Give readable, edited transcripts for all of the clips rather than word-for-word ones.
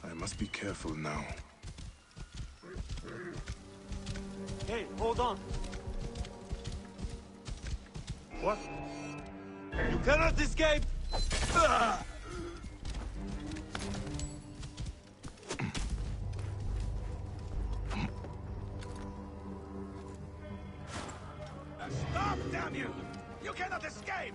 I must be careful now. Hey, hold on. What? You cannot escape! Stop, damn you! You cannot escape!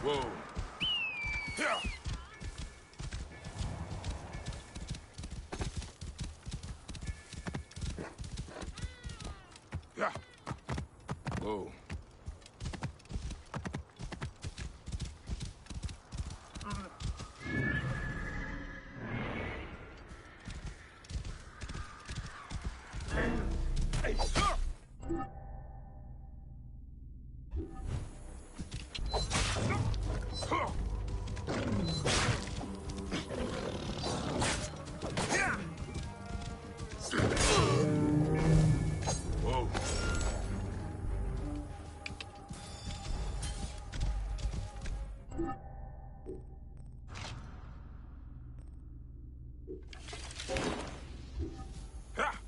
Whoa. Yeah. Yeah. Whoa. Whoa. Ha!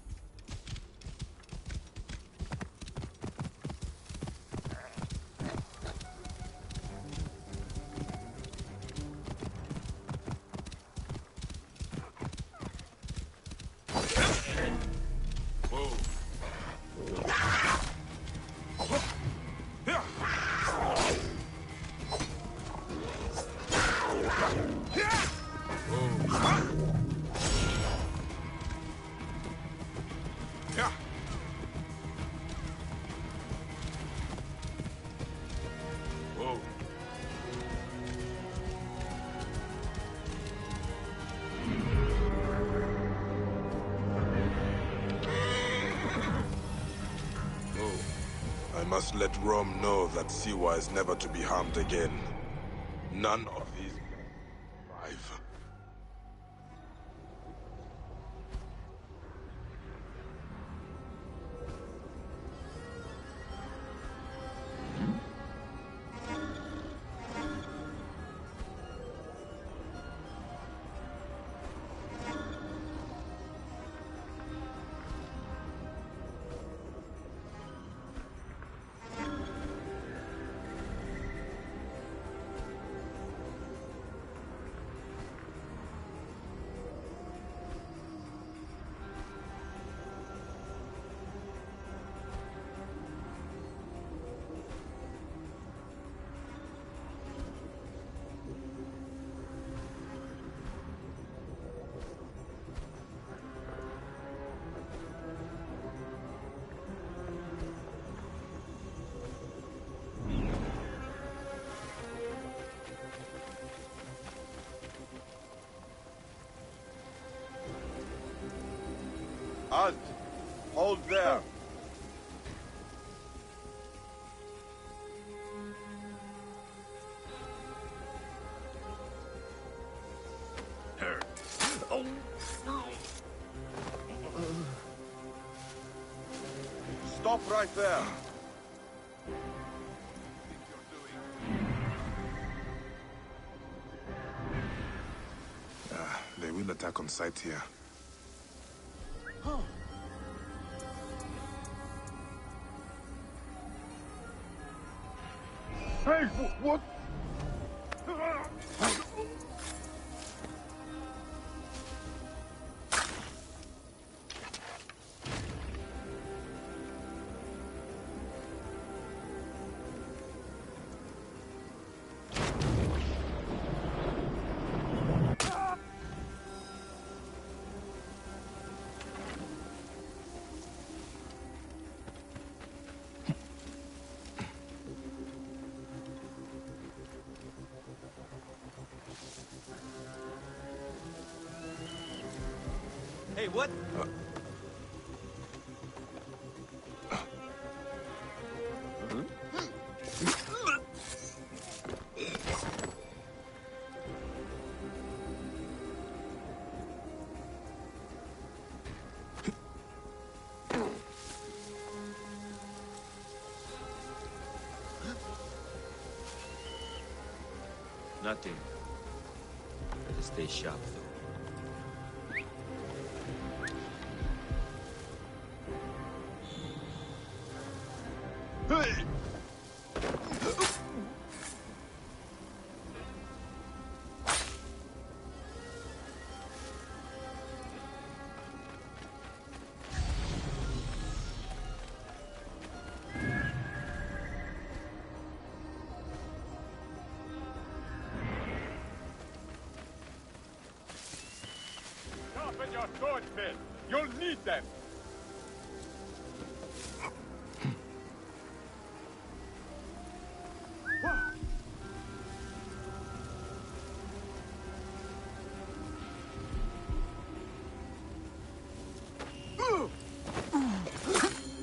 Whoa. Yeah. Yeah. Whoa. I must let Rom know that Siwa is never to be harmed again. None of these survive. Halt! Hold there! Stop right there! They will attack on sight here. Hey, what? Hey, what? Nothing. Better stay sharp, though. Sharpen your swords, men. You'll need them.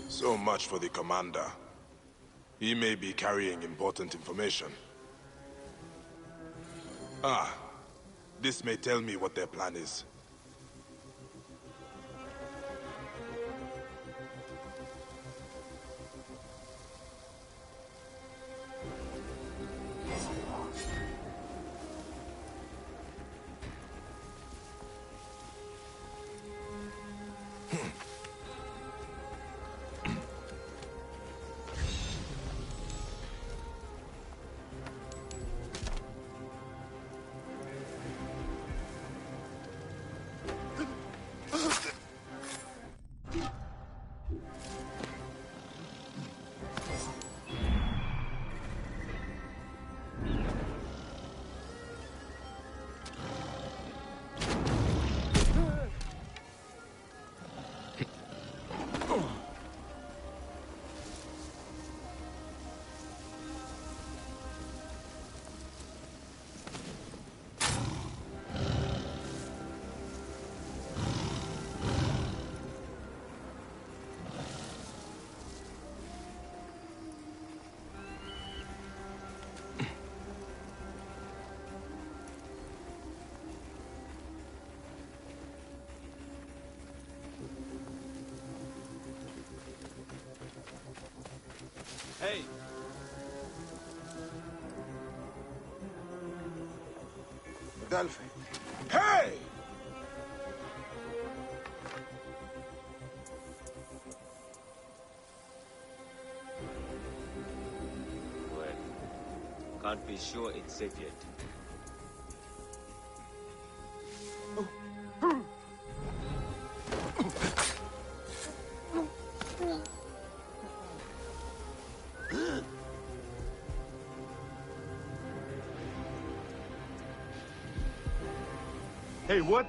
So much for the commander. He may be carrying important information. Ah, this may tell me what their plan is. Hey! Delphi. Hey! Well, can't be sure it's safe yet. Hey, what?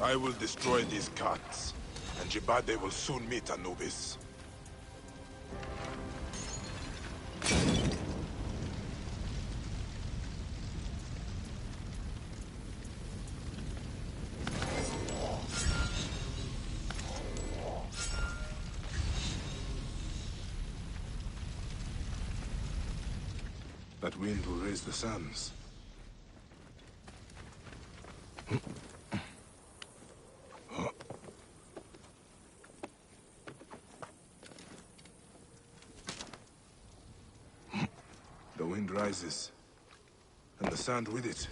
I will destroy these cats, and Jibade will soon meet Anubis. That wind will raise the sands. The wind rises, and the sand with it.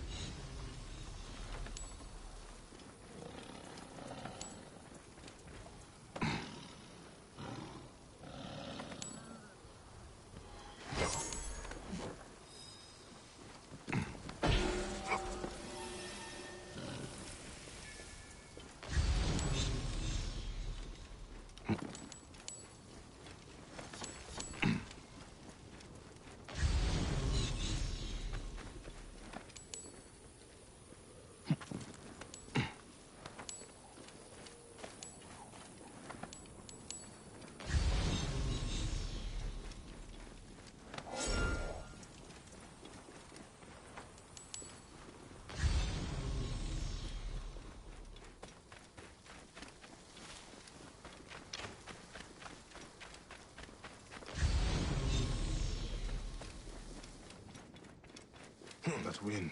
That wind.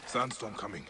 Sandstorm coming.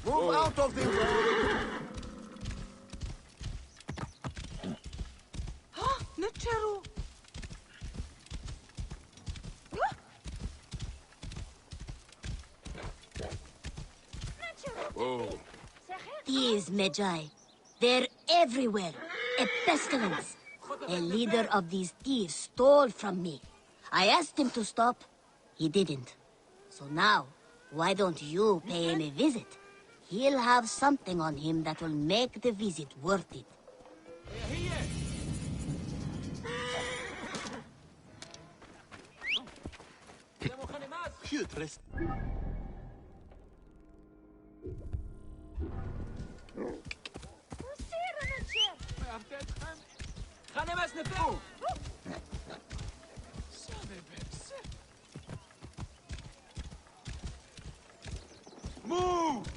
Move out of the way! نتشرو Whoa. thieves, Medjay. They're everywhere. A pestilence. A leader of these thieves stole from me. I asked him to stop. He didn't. So now, why don't you pay him a visit? He'll have something on him that will make the visit worth it. Move!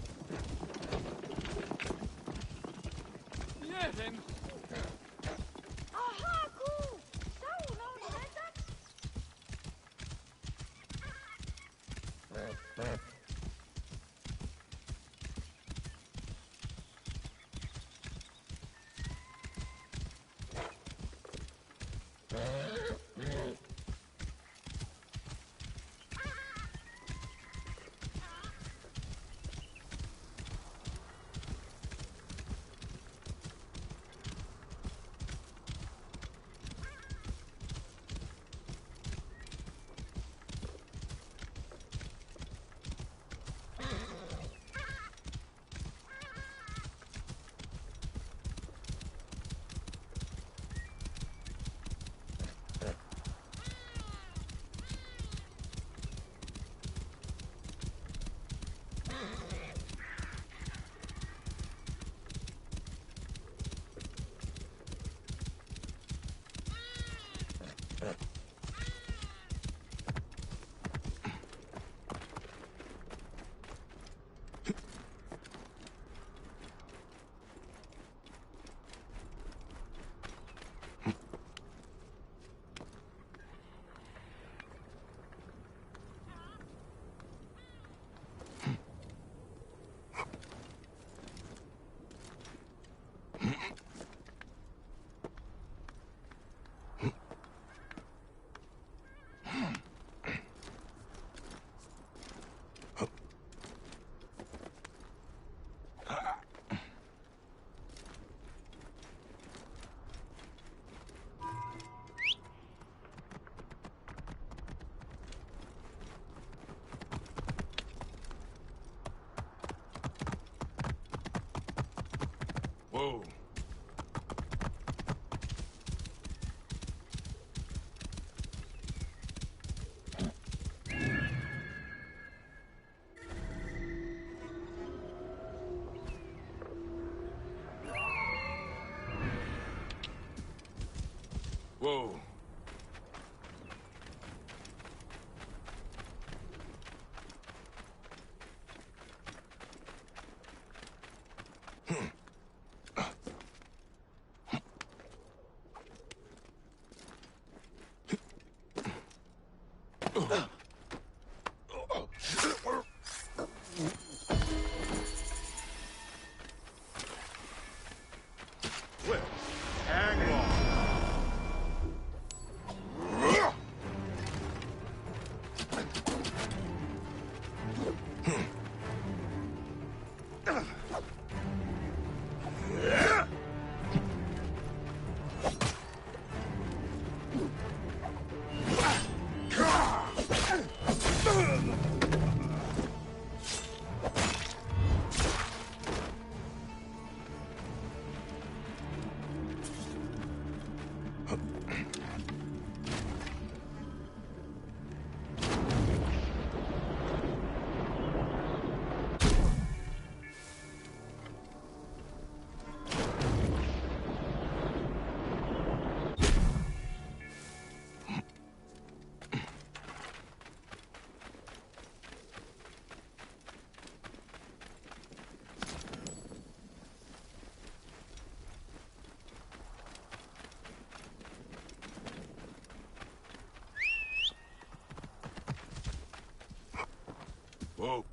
Whoa. Whoa. Whoa.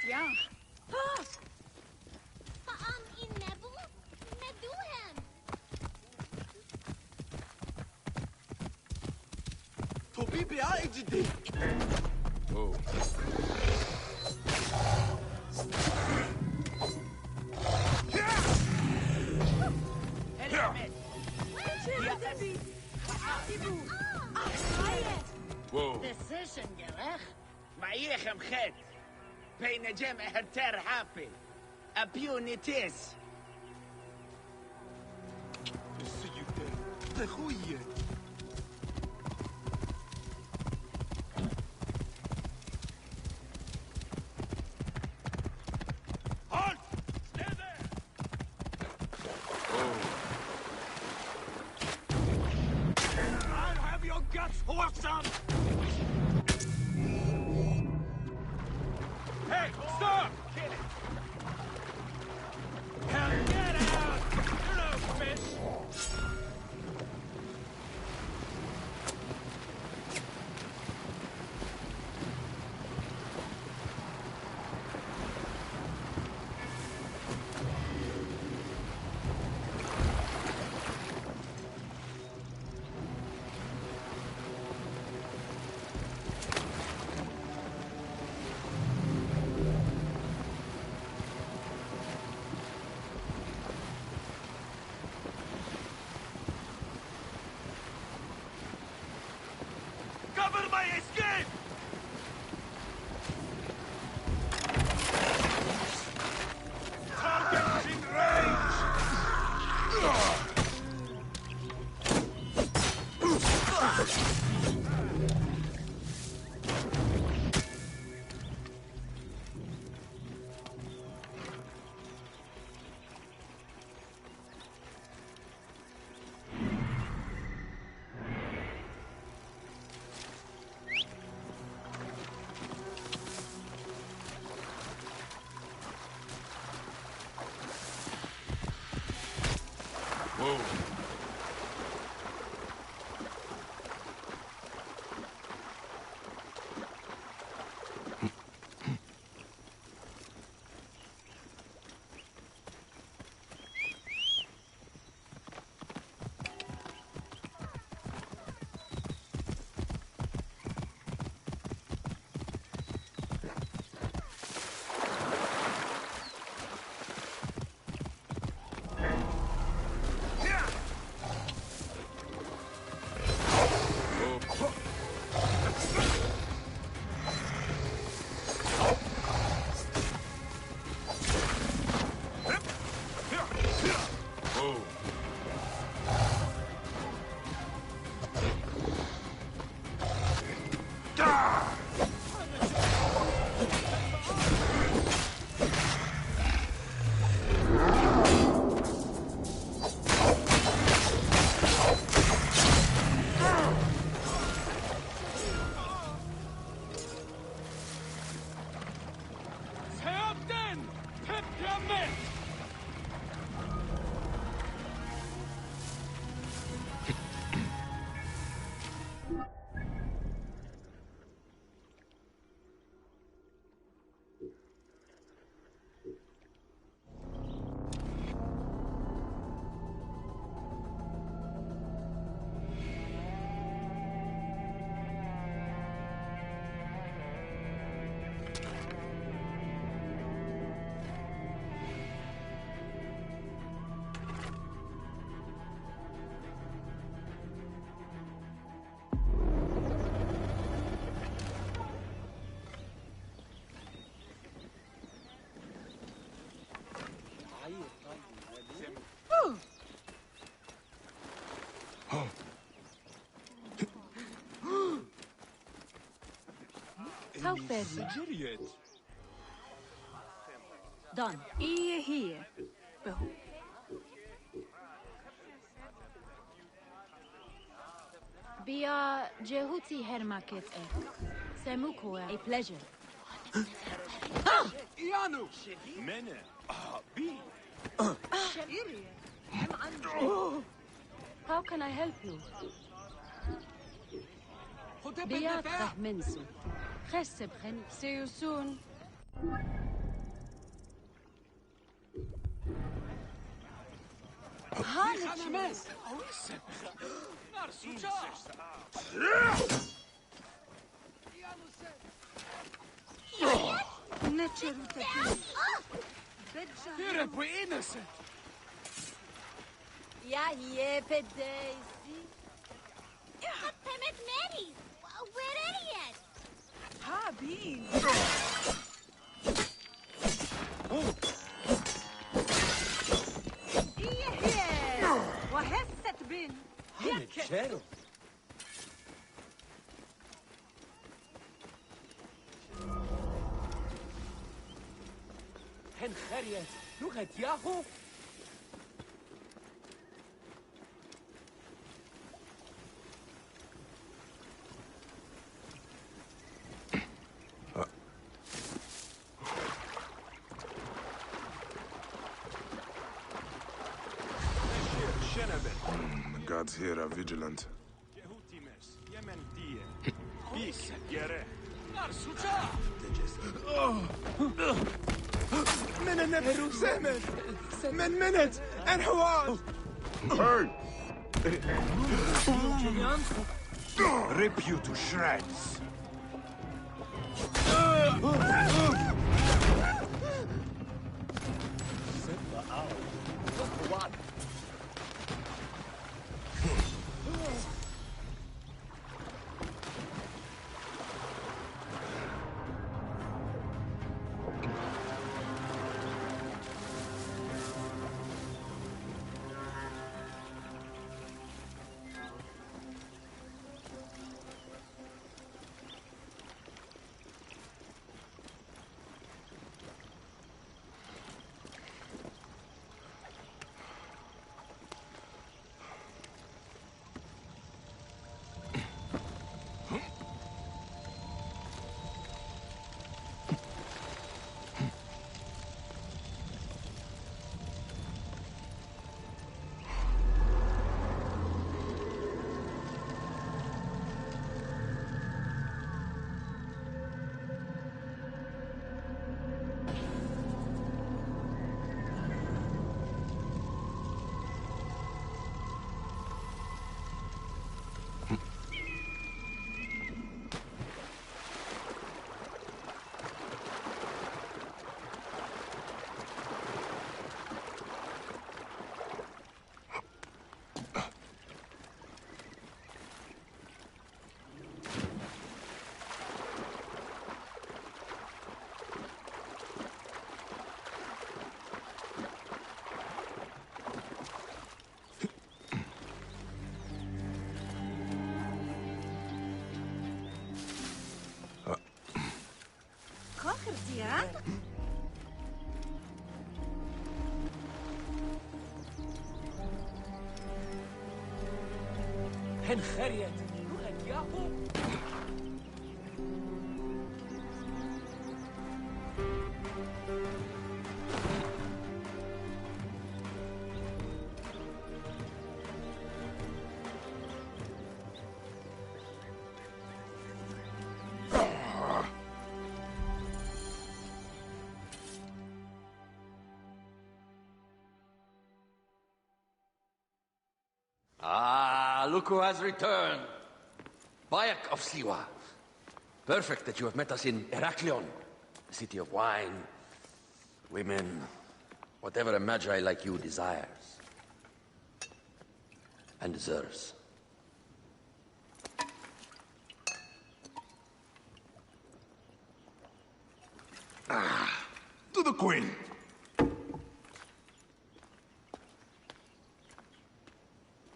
Ja. Paam in Nebu? Neduhem! طبيبي عاجدي. Oh. Whoa. Decision gerecht. معيخم خد. بين جمع هرتر حافل. أبيونيتيس. السيدة أخويا. Halt! Stay there! Oh. I'll have your guts, whoreson! Hey, stop! Kill it! Hell, get out! You're no fish! Cover my escape! Target's in range! Whoa. Yeah! How fair. Done. Here. Behold. Bia Jehuti Hermaket Semuko. A pleasure. Ianu! Mene! Bi! How can I help you? Bia Trahmensu. See you soon. Yeah, Daisy. Pemet Mary. Where are you? Ha, Bean. وهست بين Hanachero. Hencheriet, Nuchet Yahu. The guards here are vigilant. minute! And Hawad! Rip you to shreds. Hencheriet, Nuchet Yahu. Ah, look who has returned. Bayek of Siwa. Perfect that you have met us in Heraklion, the city of wine, women, whatever a magi like you desires. And deserves. To the Queen!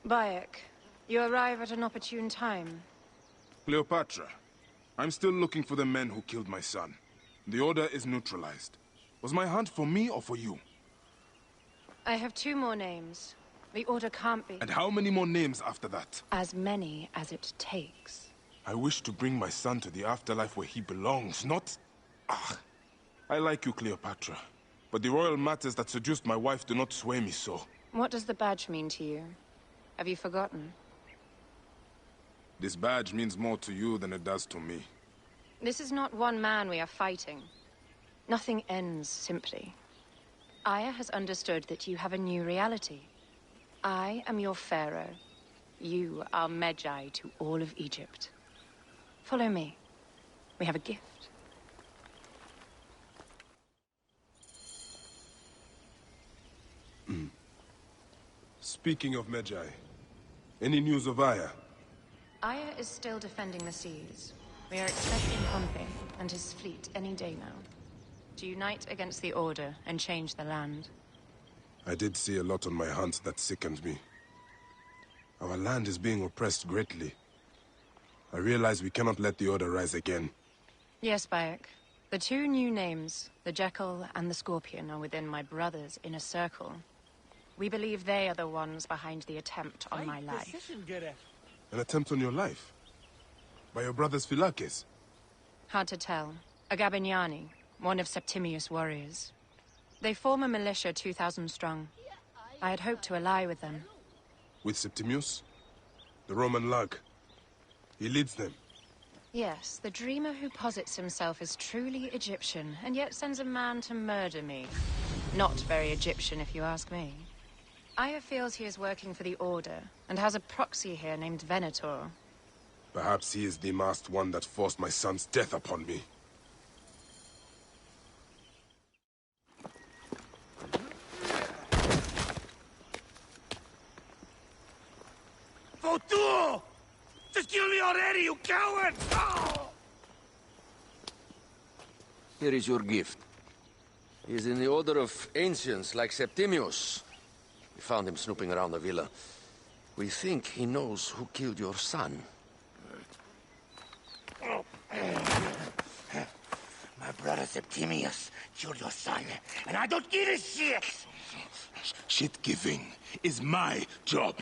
Bayek, you arrive at an opportune time. Cleopatra, I'm still looking for the men who killed my son. The Order is neutralized. Was my hunt for me or for you? I have 2 more names. The Order can't be... And how many more names after that? As many as it takes. I wish to bring my son to the afterlife where he belongs, not... Ah, I like you, Cleopatra. But the royal matters that seduced my wife do not sway me so. What does the badge mean to you? Have you forgotten? This badge means more to you than it does to me. This is not one man we are fighting. Nothing ends simply. Aya has understood that you have a new reality. I am your pharaoh. You are Medjay to all of Egypt. Follow me. We have a gift. Speaking of Medjay, any news of Aya? Aya is still defending the seas. We are expecting Pompey and his fleet any day now. To unite against the Order and change the land. I did see a lot on my hunt that sickened me. Our land is being oppressed greatly. I realize we cannot let the Order rise again. Yes, Bayek. The 2 new names, the Jekyll and the Scorpion, are within my brother's inner circle. We believe they are the ones behind the attempt on my life. An attempt on your life? By your brother's Phylakes? Hard to tell. A Gabiniani, one of Septimius' warriors. They form a militia 2,000 strong. I had hoped to ally with them. With Septimius? The Roman lug? He leads them? Yes, the dreamer who posits himself as truly Egyptian, and yet sends a man to murder me. Not very Egyptian, if you ask me. Aya feels he is working for the Order, and has a proxy here named Venator. Perhaps he is the masked one that forced my son's death upon me. Votu! Just kill me already, you coward! Oh! Here is your gift. He is in the order of ancients like Septimius. We found him snooping around the villa. We think he knows who killed your son. My brother Septimius killed your son, and I don't give a shit! Shit-giving is my job.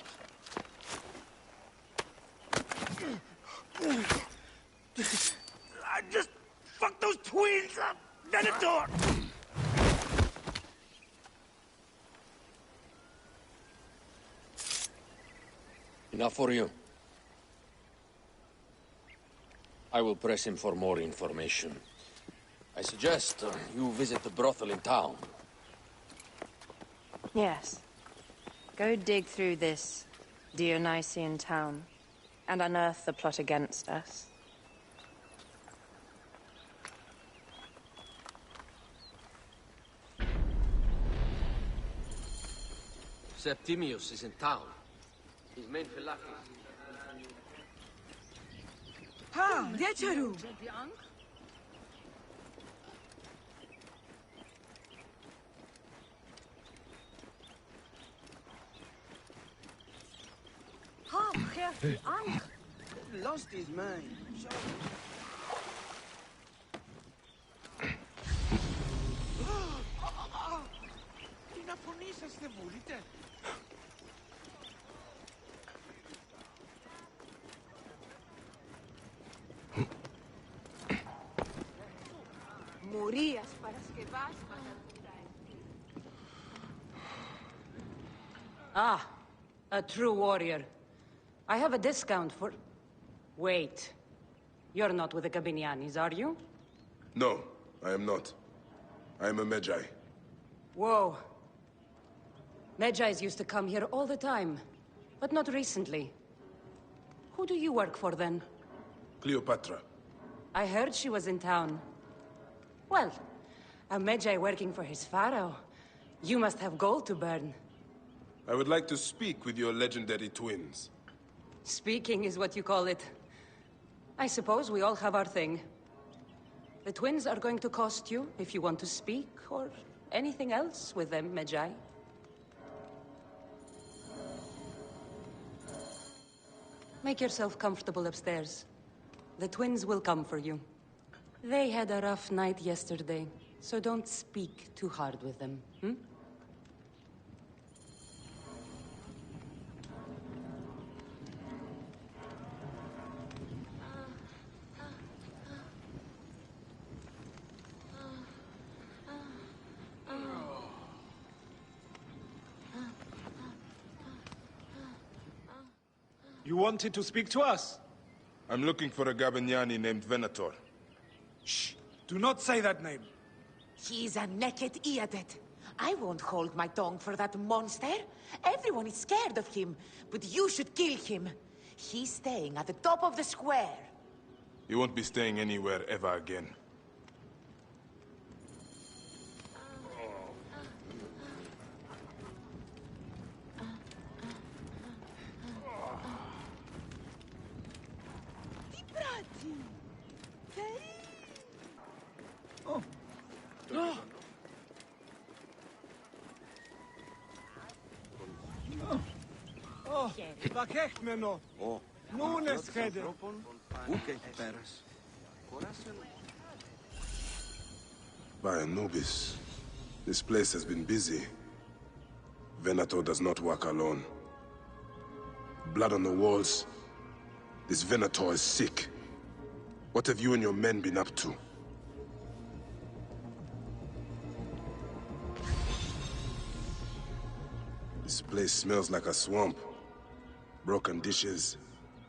I just fucked those twins up! Venator! Enough for you. I will press him for more information. I suggest you visit the brothel in town. Yes. Go dig through this Dionysian town, and unearth the plot against us. Septimius is in town. His main Phylakes. Ha, Decharu! Ha, Gertie, Ank! Lost his mind. Τι να φωνήσαστε, μπορείτε. Μουρίας παρασκευάσματα. Ah, a true warrior. I have a discount for... Wait. You're not with the Gabinianis, are you? No, I am not. I am a Medjay. Whoa. Medjais used to come here all the time. But not recently. Who do you work for, then? Cleopatra. I heard she was in town. Well, a Medjay working for his pharaoh. You must have gold to burn. I would like to speak with your legendary twins. Speaking is what you call it. I suppose we all have our thing. The twins are going to cost you if you want to speak, or anything else with them, Medjay. Make yourself comfortable upstairs. The twins will come for you. They had a rough night yesterday, so don't speak too hard with them, hmm? You wanted to speak to us? I'm looking for a Gabiniani named Venator. Shh! Do not say that name. He's a naked Iadet. I won't hold my tongue for that monster. Everyone is scared of him, but you should kill him. He's staying at the top of the square. You won't be staying anywhere ever again. Vakech meno. Nun es rede. By Anubis, this place has been busy. Venator does not work alone. Blood on the walls. This Venator is sick. What have you and your men been up to? This place smells like a swamp. Broken dishes.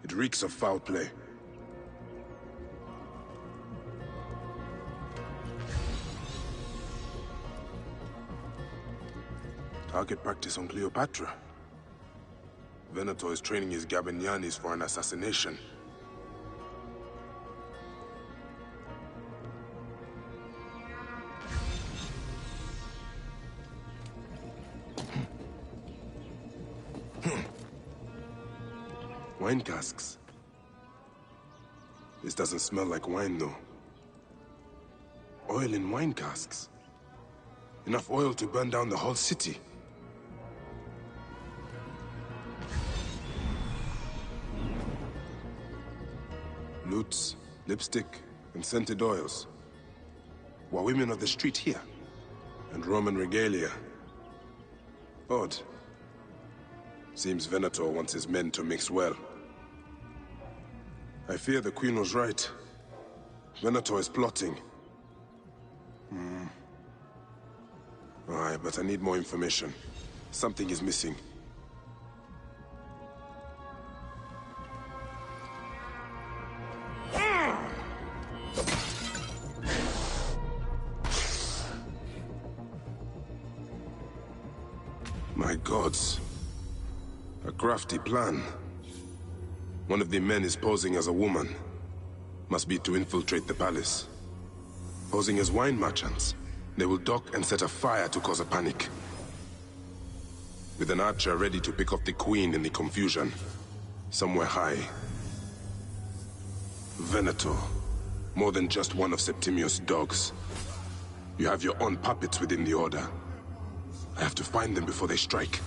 It reeks of foul play. Target practice on Cleopatra. Venator is training his Gabinianis for an assassination. Wine casks. This doesn't smell like wine, though. Oil in wine casks. Enough oil to burn down the whole city. Lutes, lipstick, and scented oils. Were women of the street here? And Roman regalia. Odd. Seems Venator wants his men to mix well. I fear the Queen was right. Venator is plotting. Aye, but I need more information. Something is missing. My gods. A crafty plan. One of the men is posing as a woman. Must be to infiltrate the palace. Posing as wine merchants, they will dock and set a fire to cause a panic. With an archer ready to pick off the queen in the confusion. Somewhere high. Venator. More than just one of Septimius' dogs. You have your own puppets within the Order. I have to find them before they strike.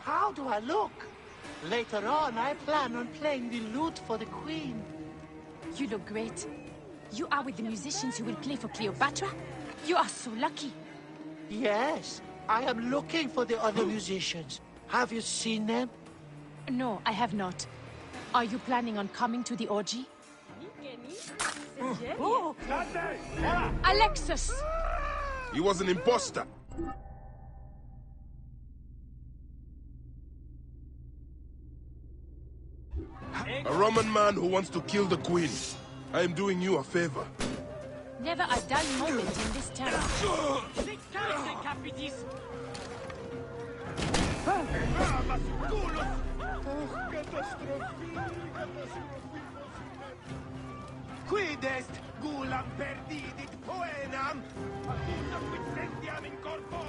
How do I look? Later on, I plan on playing the lute for the Queen. You look great. You are with the musicians who will play for Cleopatra? You are so lucky. Yes, I am looking for the other musicians. Have you seen them? No, I have not. Are you planning on coming to the orgy? Oh. Alexis! He was an imposter. A Roman man who wants to kill the Queen. I am doing you a favor. Never a dull moment in this town. Quid est gulam perdidit poenam, accusa quid sentiam in corpo.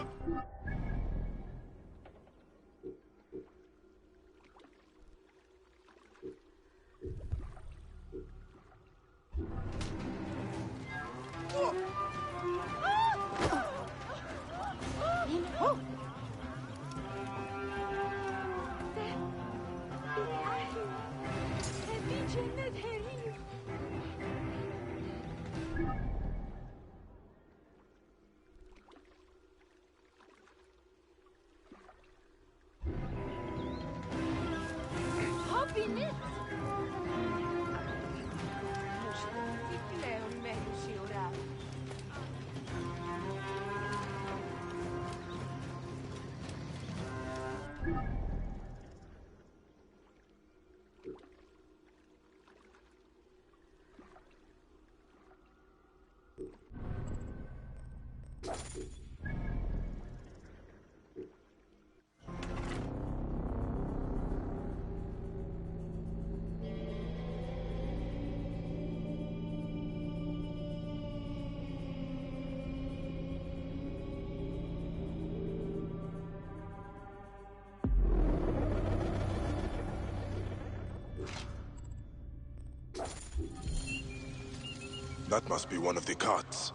That must be one of the carts.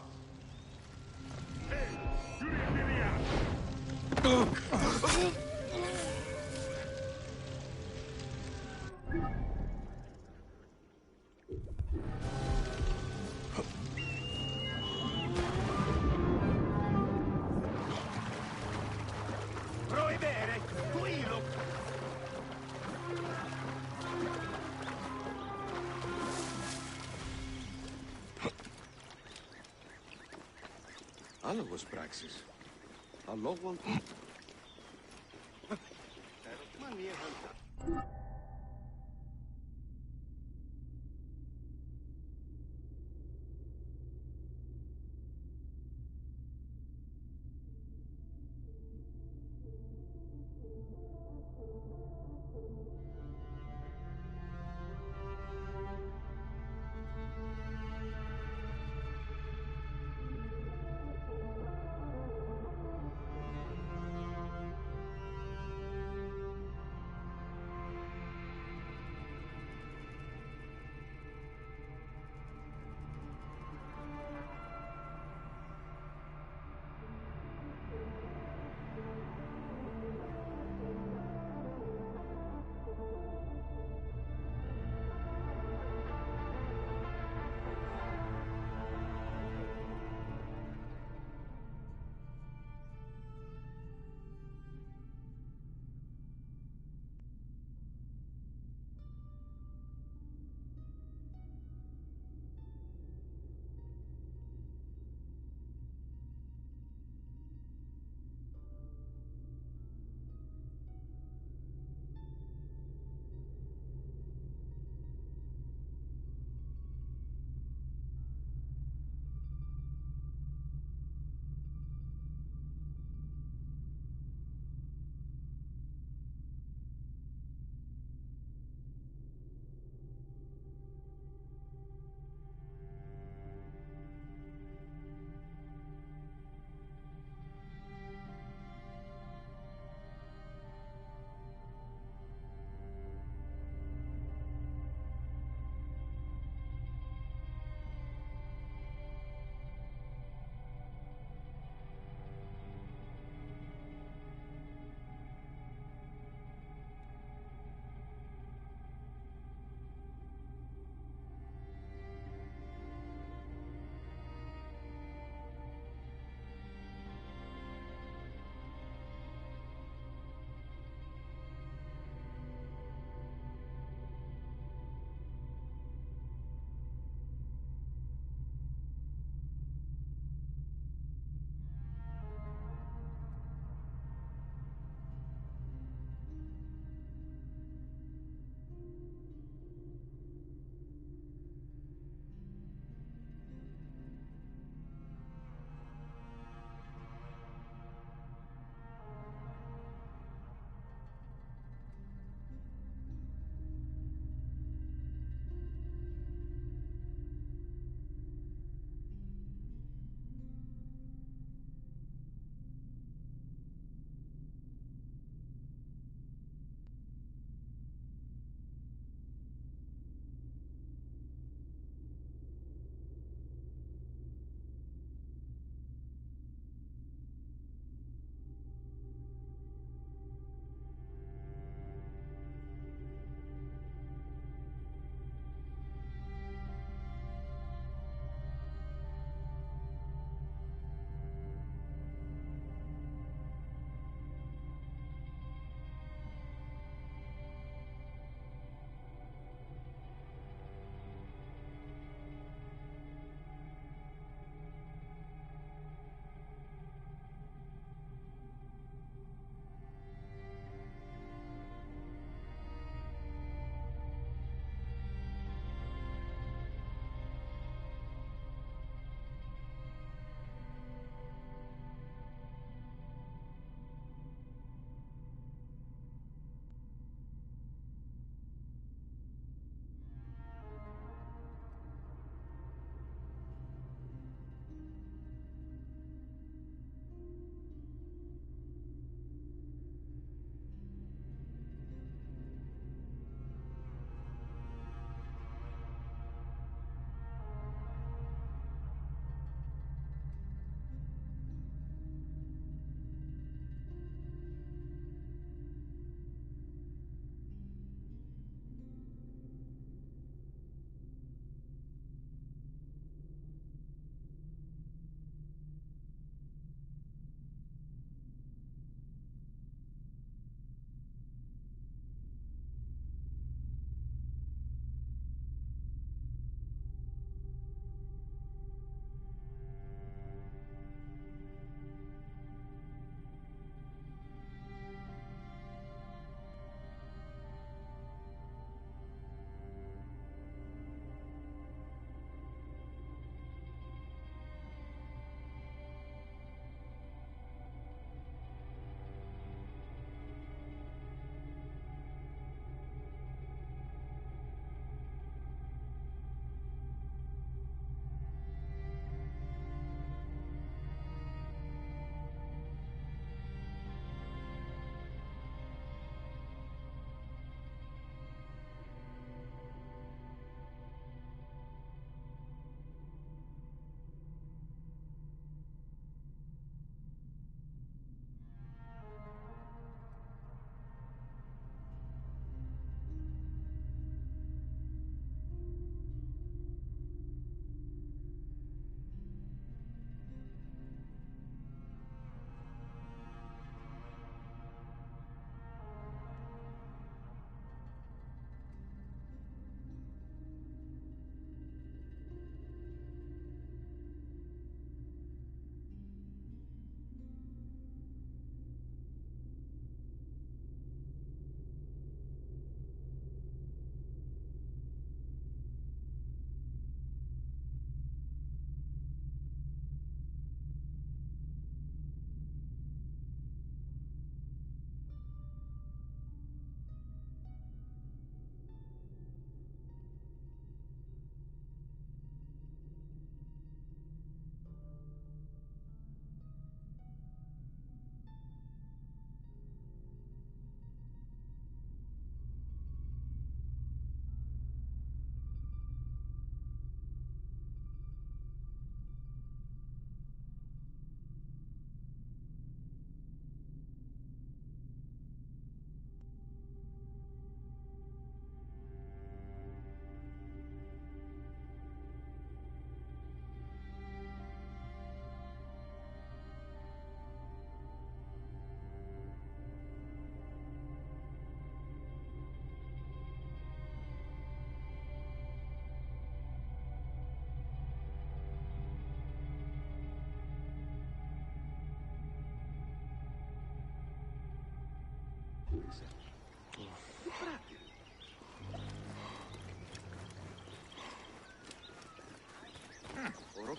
Proibere, tuilo. Άλλογος πράξης. Αλόγων του.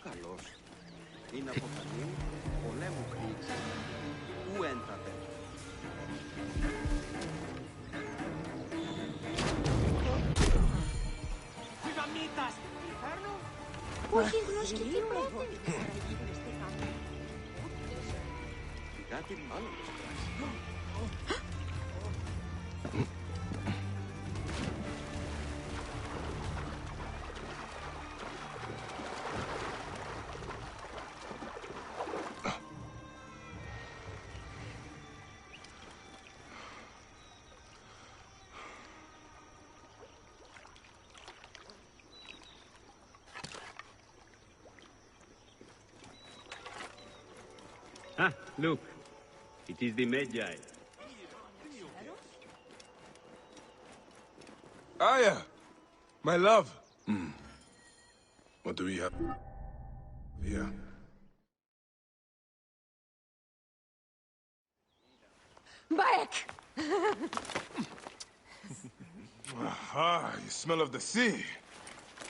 καλός. Είναι από καμία πολέμου κρύξε. Πού έντατε. Δυναμίτας! Φέρνω! Όχι γνώσκει τι πρέπει. Κάτι μάλλον το σκράσει. Ah, look. It is the Magi. Aya! My love! What do we have here? Bayek! Aha, you smell of the sea.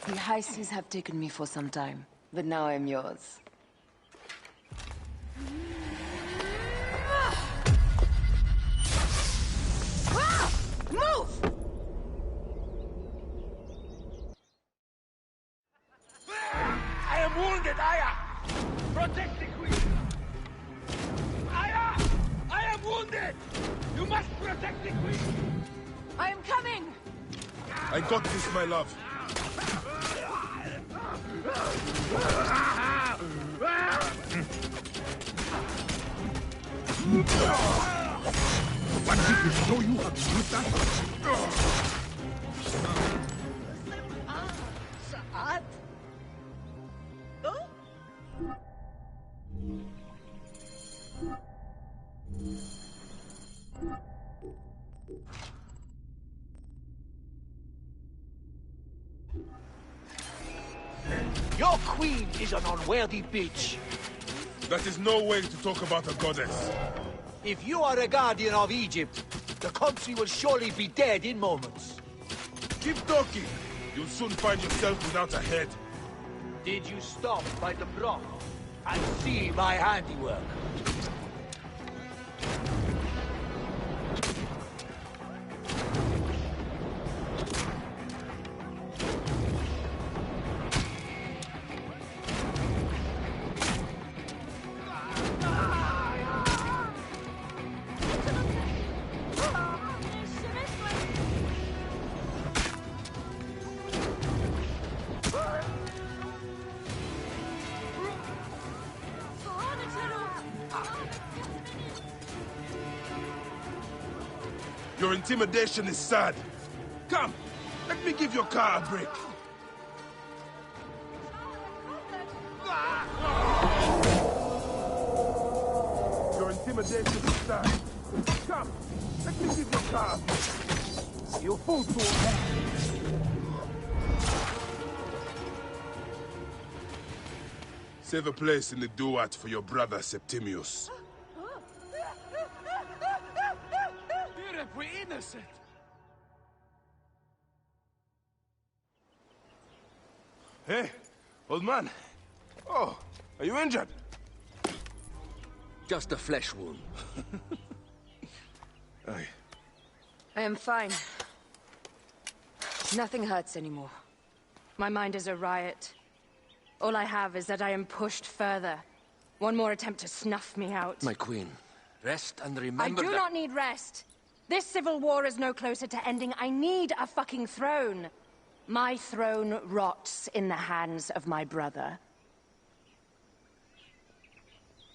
The high seas have taken me for some time, but now I'm yours. Move! I am wounded, Aya! Protect the queen! Aya! I am wounded! You must protect the queen! I am coming! I got this, my love. What did you show you how to use that? Saad? No? Your queen is an unworthy bitch. That is no way to talk about a goddess. If you are a guardian of Egypt, the country will surely be dead in moments. Keep talking. You'll soon find yourself without a head. Did you stop by the broth and see my handiwork? Your intimidation is sad. Come, let me give your car a break. Your intimidation is sad. Come, let me give your car a break. You fool to Save a place in the duat for your brother Septimius. We're innocent! Hey, old man. Oh, are you injured? Just a flesh wound. Aye. I am fine. Nothing hurts anymore. My mind is a riot. All I have is that I am pushed further. One more attempt to snuff me out. My queen, rest and remember I do not need rest. This civil war is no closer to ending. I need a fucking throne. My throne rots in the hands of my brother.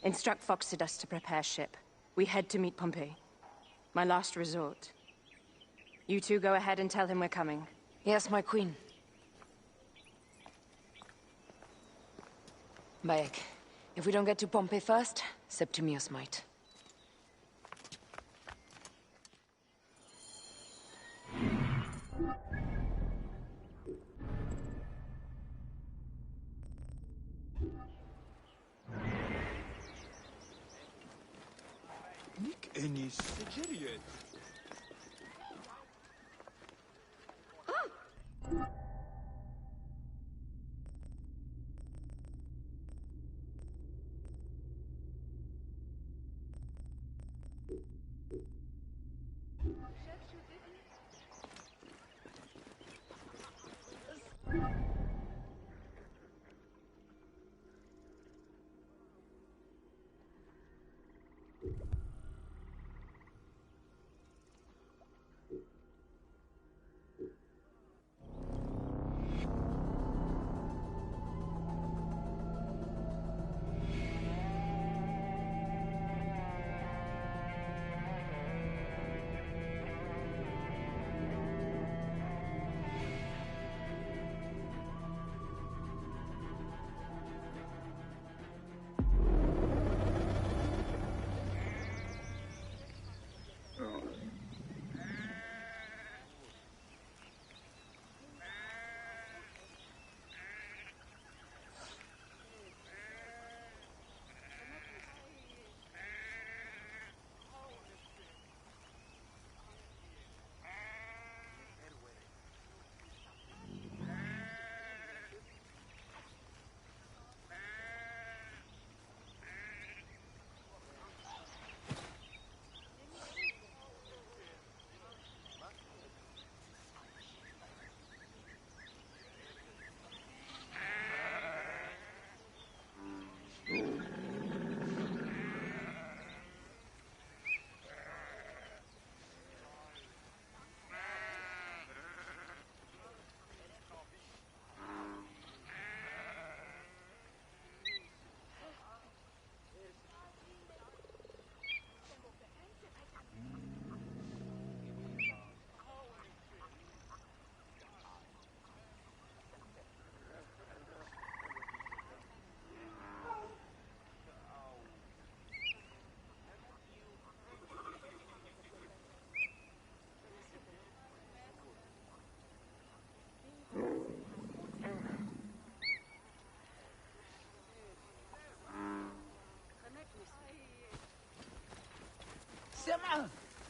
Instruct Phoxidas to prepare ship. We head to meet Pompey. My last resort. You two go ahead and tell him we're coming. Yes, my queen. Bayek, if we don't get to Pompey first, Septimius might. Nick Ennis Sigiriet.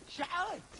شعرت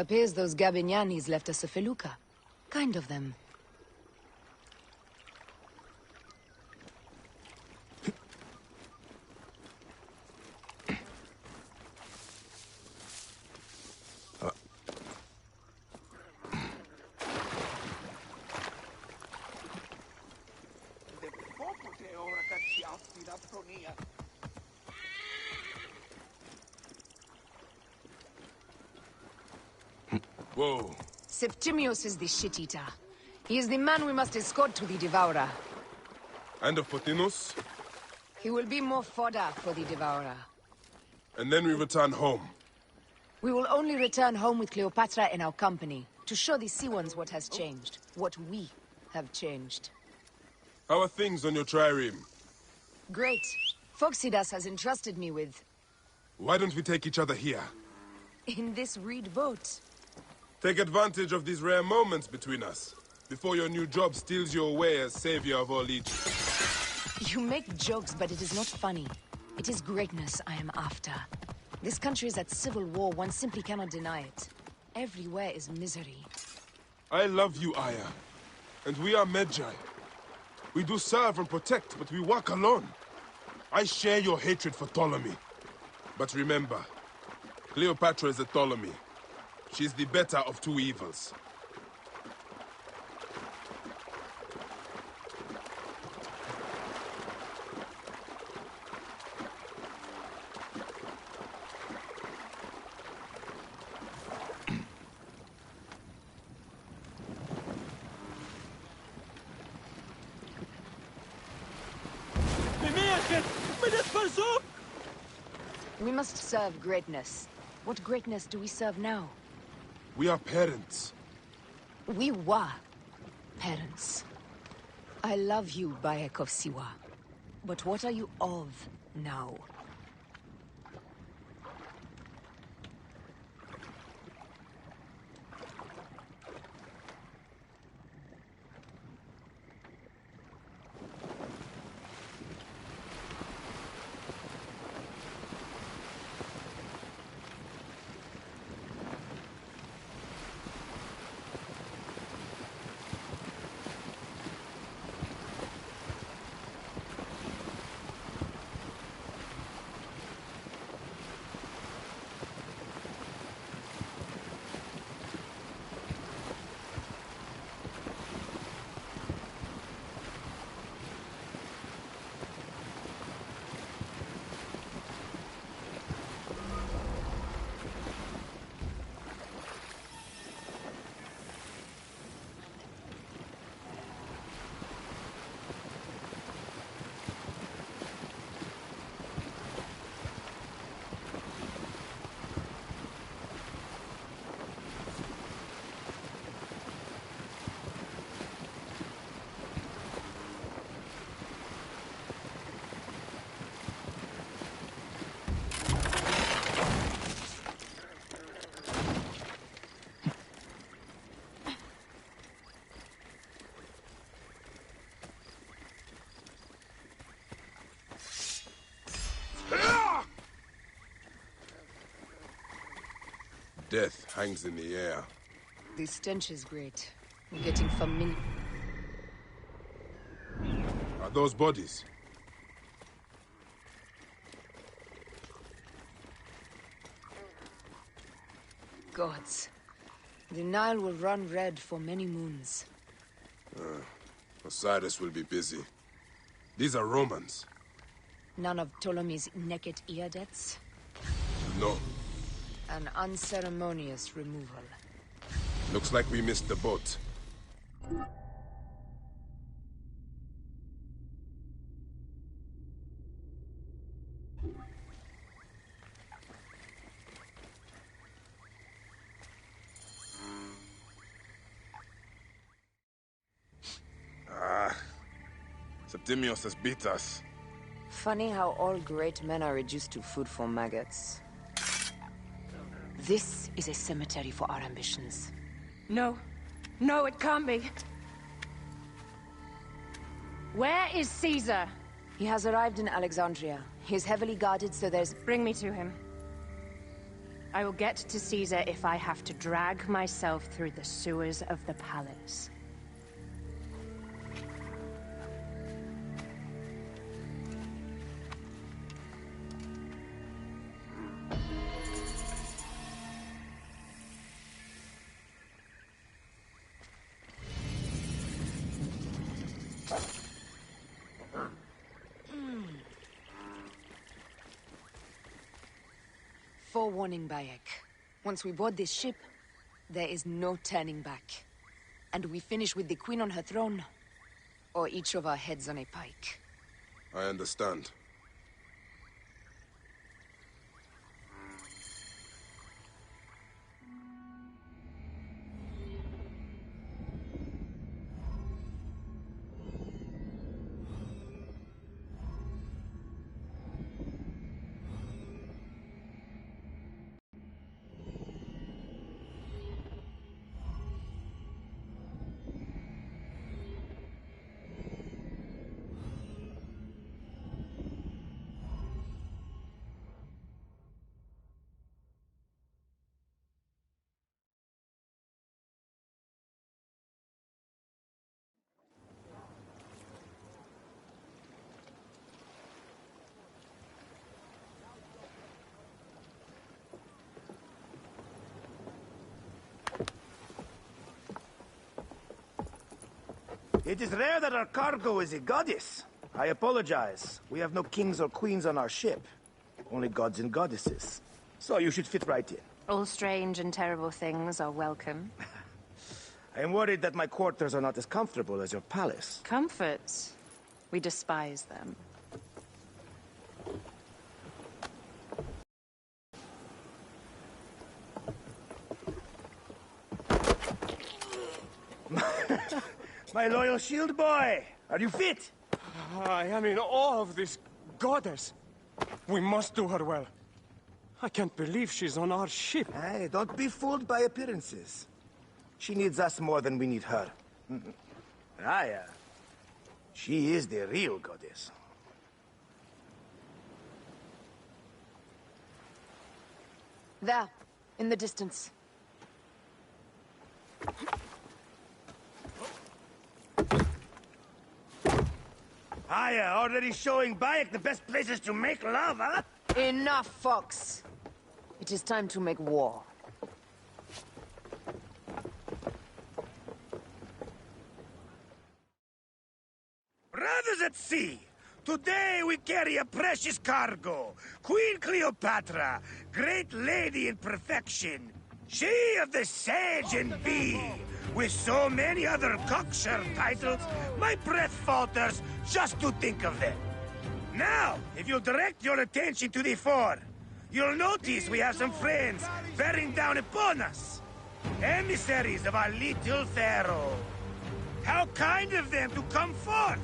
Appears those Gabinianis left us a felucca. Kind of them. Whoa. Septimius is the shit-eater. He is the man we must escort to the Devourer. And of Pothinus? He will be more fodder for the Devourer. And then we return home. We will only return home with Cleopatra in our company, to show the Sea Ones what has changed, what we have changed. How are things on your trireme? Great. Phoxidas has entrusted me with... Why don't we take each other here? in this reed boat. Take advantage of these rare moments between us, before your new job steals you away as savior of all Egypt. You make jokes, but it is not funny. It is greatness I am after. This country is at civil war, one simply cannot deny it. Everywhere is misery. I love you, Aya. And we are Medjay. We do serve and protect, but we work alone. I share your hatred for Ptolemy. But remember, Cleopatra is a Ptolemy. She's the better of two evils. We must serve greatness. What greatness do we serve now? We are parents. We were parents. I love you, Bayek of Siwa. But what are you of now? Death hangs in the air. The stench is great. I'm getting familiar. Are those bodies? Gods. The Nile will run red for many moons. Osiris will be busy. These are Romans. None of Ptolemy's naked Iadets? No. An unceremonious removal. Looks like we missed the boat. Septimius has beat us. Funny how all great men are reduced to food for maggots. This is a cemetery for our ambitions. No. No, it can't be. Where is Caesar? He has arrived in Alexandria. He is heavily guarded, so there's... Bring me to him. I will get to Caesar if I have to drag myself through the sewers of the palace. Forewarning, Bayek. Once we board this ship, there is no turning back. And we finish with the Queen on her throne, or each of our heads on a pike. I understand. It is rare that our cargo is a goddess. I apologize. We have no kings or queens on our ship. Only gods and goddesses. So you should fit right in. All strange and terrible things are welcome. I am worried that my quarters are not as comfortable as your palace. Comforts? We despise them. My loyal shield boy! Are you fit? I am in awe of this goddess. We must do her well. I can't believe she's on our ship. Hey, don't be fooled by appearances. She needs us more than we need her. Raya, she is the real goddess. There, in the distance. Aya, already showing Bayek the best places to make love, huh? Enough, Fox. It is time to make war. Brothers at sea, today we carry a precious cargo. Queen Cleopatra, great lady in perfection. She of the sage and bee. With so many other cocksure titles, my breath falters just to think of them. Now, if you'll direct your attention to the fore, you'll notice we have some friends bearing down upon us. Emissaries of our little pharaoh. How kind of them to come forth.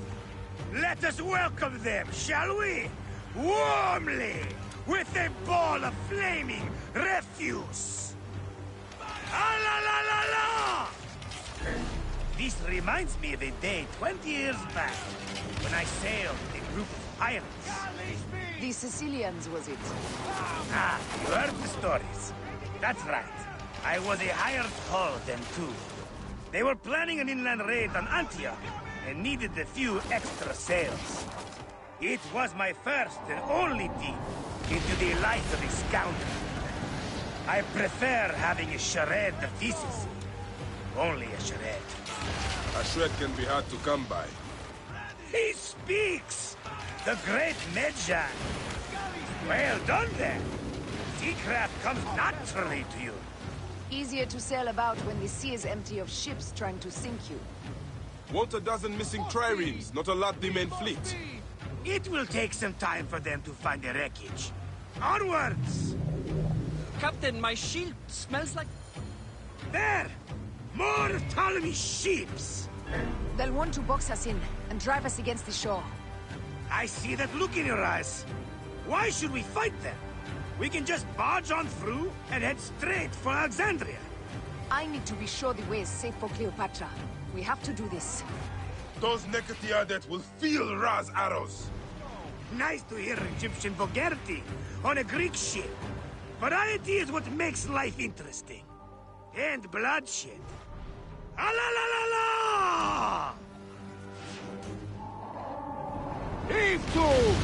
Let us welcome them, shall we? Warmly, with a ball of flaming refuse. Ah la la la la! This reminds me of a day 20 years back, when I sailed with a group of pirates. The Sicilians, was it? Ah, you heard the stories. That's right. I was a hired haul then too. They were planning an inland raid on Antioch and needed a few extra sails. It was my first and only deep into the life of a scoundrel. I prefer having a charade of decency. Only a charade. A shred can be hard to come by. He speaks! The great Medjan! Well done then! Seacraft comes naturally to you. Easier to sail about when the sea is empty of ships trying to sink you. Want a dozen missing triremes, not a lot the main fleet. It will take some time for them to find the wreckage. Onwards! Captain, my shield smells like... There! More of Ptolemy's ships! They'll want to box us in and drive us against the shore. I see that look in your eyes. Why should we fight them? We can just barge on through and head straight for Alexandria. I need to be sure the way is safe for Cleopatra. We have to do this. Those Nekatiadet will feel Ra's arrows. Nice to hear Egyptian vulgarity on a Greek ship. Variety is what makes life interesting. And bloodshed. Ah la la la la! Heave to!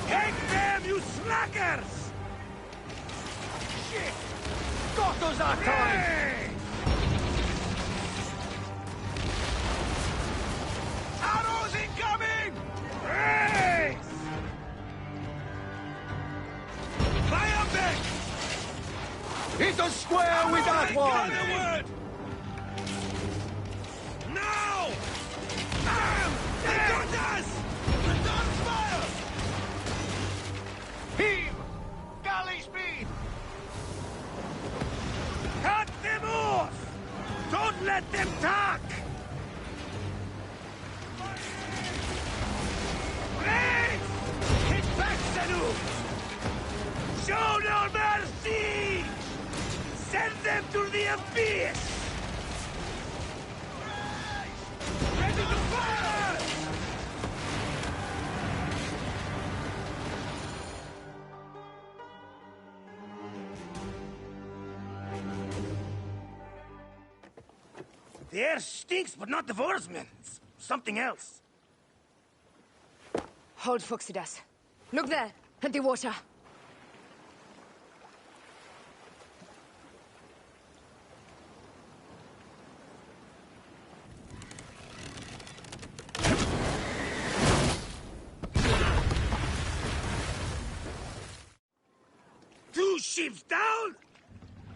Take them, you slackers! Shit! Got us our time! Hey! Arrows incoming! Hey! Fire back! Hit us square with that one! Now! Bam! They got us! Return fire! Heave! Galley speed! Cut them off! Don't let them talk! Race! Hit back, Sanu! Show no mercy! Send them to the abyss! Ready to fire! The air stinks, but not the Vorsman. It's something else. Hold, Phoxidas. Look there, at the water. Two ships down?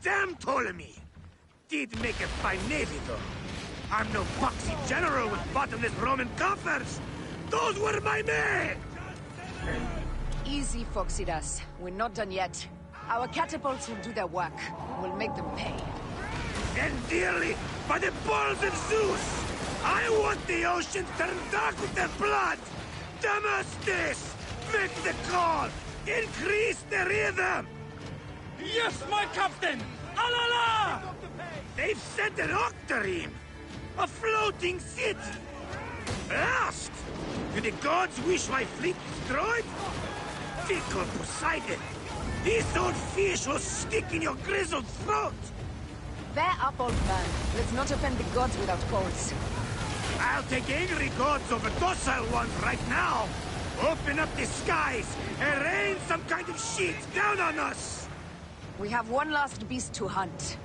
Damn Ptolemy! Did make a fine navy, though. I'm no poxy general with bottomless Roman coffers! Those were my men! Easy, Phoxidas. We're not done yet. Our catapults will do their work. We'll make them pay. And dearly, by the balls of Zeus! I want the ocean turned dark with their blood! Damastes! Make the call! Increase the rhythm! Yes, my captain! Alala! They've sent an octarine! A floating city! Blast! Do the gods wish my fleet destroyed? Fickle Poseidon! This old fish will stick in your grizzled throat! They're up, old man. Let's not offend the gods without cause. I'll take angry gods over docile ones right now! Open up the skies and rain some kind of shit down on us! We have one last beast to hunt.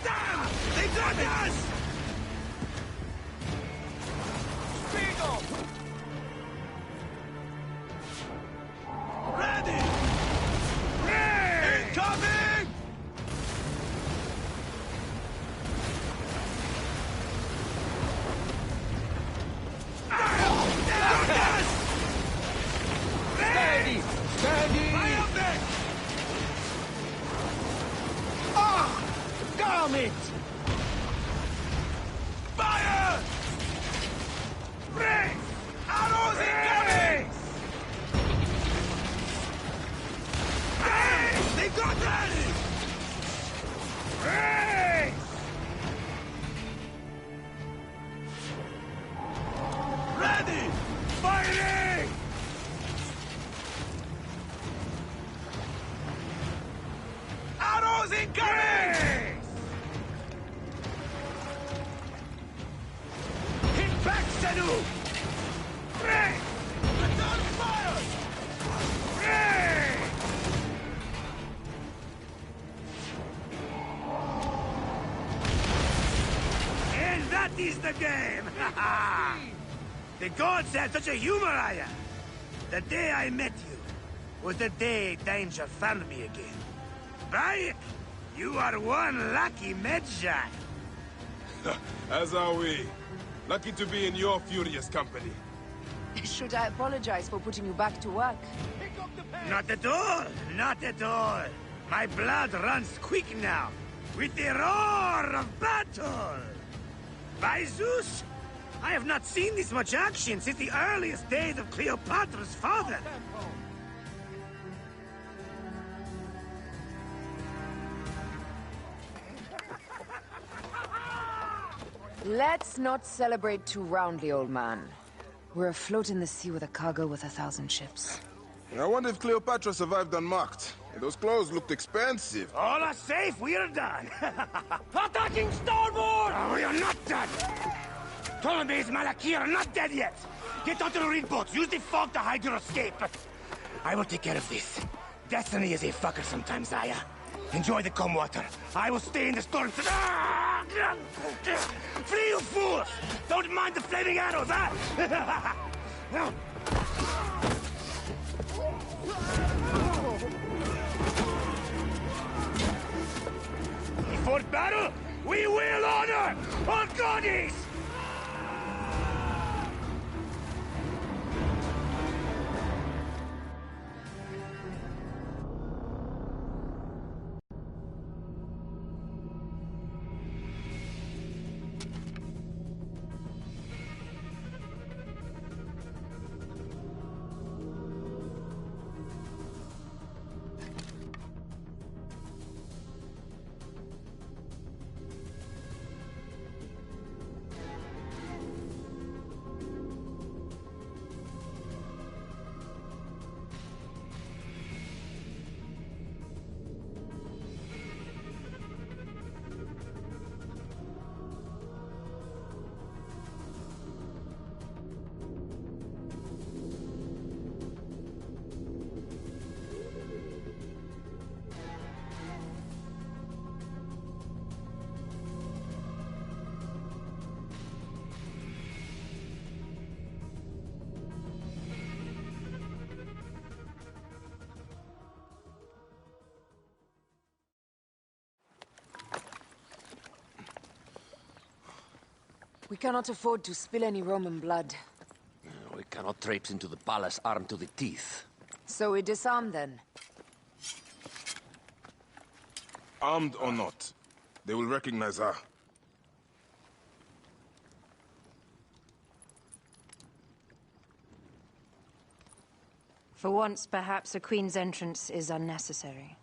Damn! They got us! Speedo! Ready! Hey! Incoming! Steady! Steady! Fire back! Ah! Damn it! Fire! Brace! Arrows incoming! Hey! They got us! Brace! Ready! Fighting! game! The gods had such a humor, Aya. The day I met you was the day danger found me again. Bayek, you are one lucky Medjay. As are we. Lucky to be in your furious company. Should I apologize for putting you back to work? Not at all, not at all. My blood runs quick now, with the roar of battle. By Zeus, I have not seen this much action since the earliest days of Cleopatra's father. Let's not celebrate too roundly, old man. We're afloat in the sea with a cargo worth 1,000 ships. I wonder if Cleopatra survived unmarked. Those clothes looked expensive. All are safe, we're done. Attacking starboard! Oh, we are not done. Ptolemy's Malakir are not dead yet. Get onto the reed boats. Use the fog to hide your escape. I will take care of this. Destiny is a fucker sometimes, Aya. Enjoy the calm water. I will stay in the storm. Flee, you fools! Don't mind the flaming arrows, huh? Before battle, we will honor our goddess! We cannot afford to spill any Roman blood. We cannot traipse into the palace armed to the teeth. So we disarm then? Armed or not, they will recognize her. For once, perhaps a queen's entrance is unnecessary.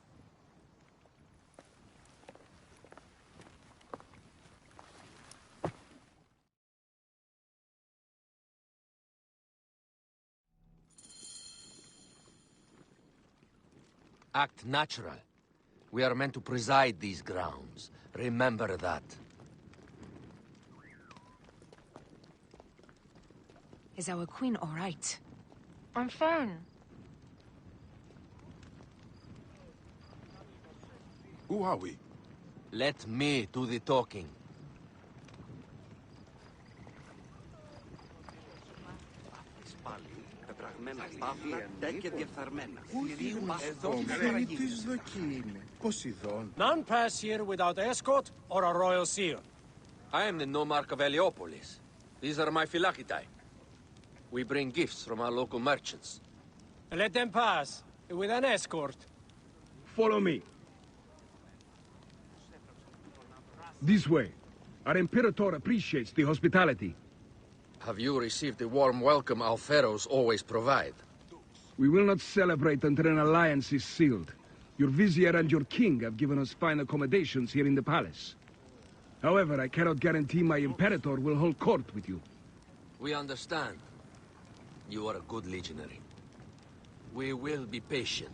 Act natural. We are meant to preside these grounds. Remember that. Is our queen all right? I'm fine. Who are we? Let me do the talking. None pass here without escort or a royal seal. I am the nomarch of Heliopolis. These are my phylakitae. We bring gifts from our local merchants. Let them pass, with an escort. Follow me. This way. Our Imperator appreciates the hospitality. Have you received the warm welcome our pharaohs always provide? We will not celebrate until an alliance is sealed. Your vizier and your king have given us fine accommodations here in the palace. However, I cannot guarantee my Imperator will hold court with you. We understand. You are a good legionary. We will be patient.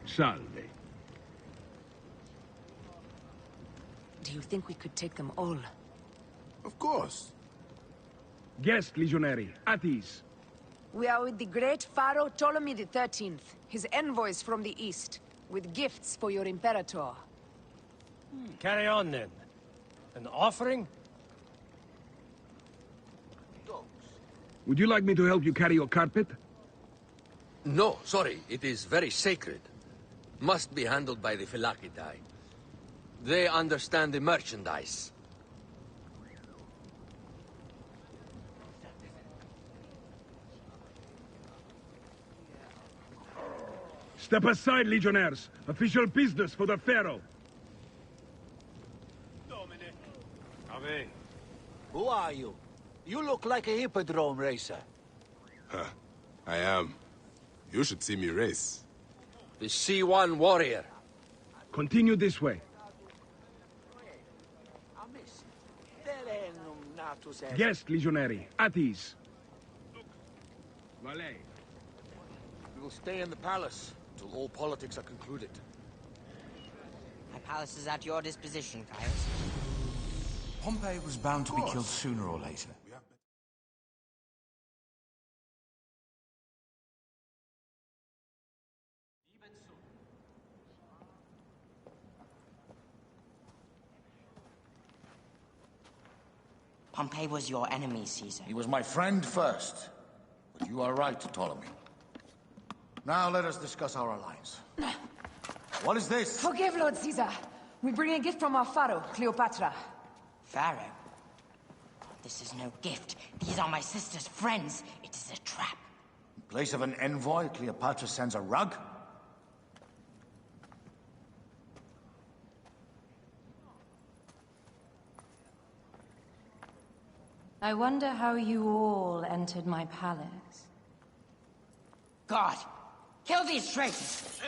Salve. Do you think we could take them all? Of course. Guest legionary, at ease. We are with the great Pharaoh Ptolemy XIII, his envoys from the east, with gifts for your Imperator. Carry on, then. An offering? Would you like me to help you carry your carpet? No, sorry. It is very sacred. Must be handled by the Phylakidae. They understand the merchandise. Step aside, Legionnaires. Official business for the Pharaoh. Who are you? You look like a hippodrome racer. Huh. I am. You should see me race. The C1 warrior. Continue this way. Yes, Legionary. At ease. Valet. We will stay in the palace till all politics are concluded. My palace is at your disposition, Caius. Pompey was bound to be killed sooner or later. Pompey was your enemy, Caesar. He was my friend first. But you are right, Ptolemy. Now let us discuss our alliance. What is this? Forgive, Lord Caesar. We bring a gift from our Pharaoh, Cleopatra. Pharaoh? This is no gift. These are my sister's friends. It is a trap. In place of an envoy, Cleopatra sends a rug? I wonder how you all entered my palace. God! Kill these traitors!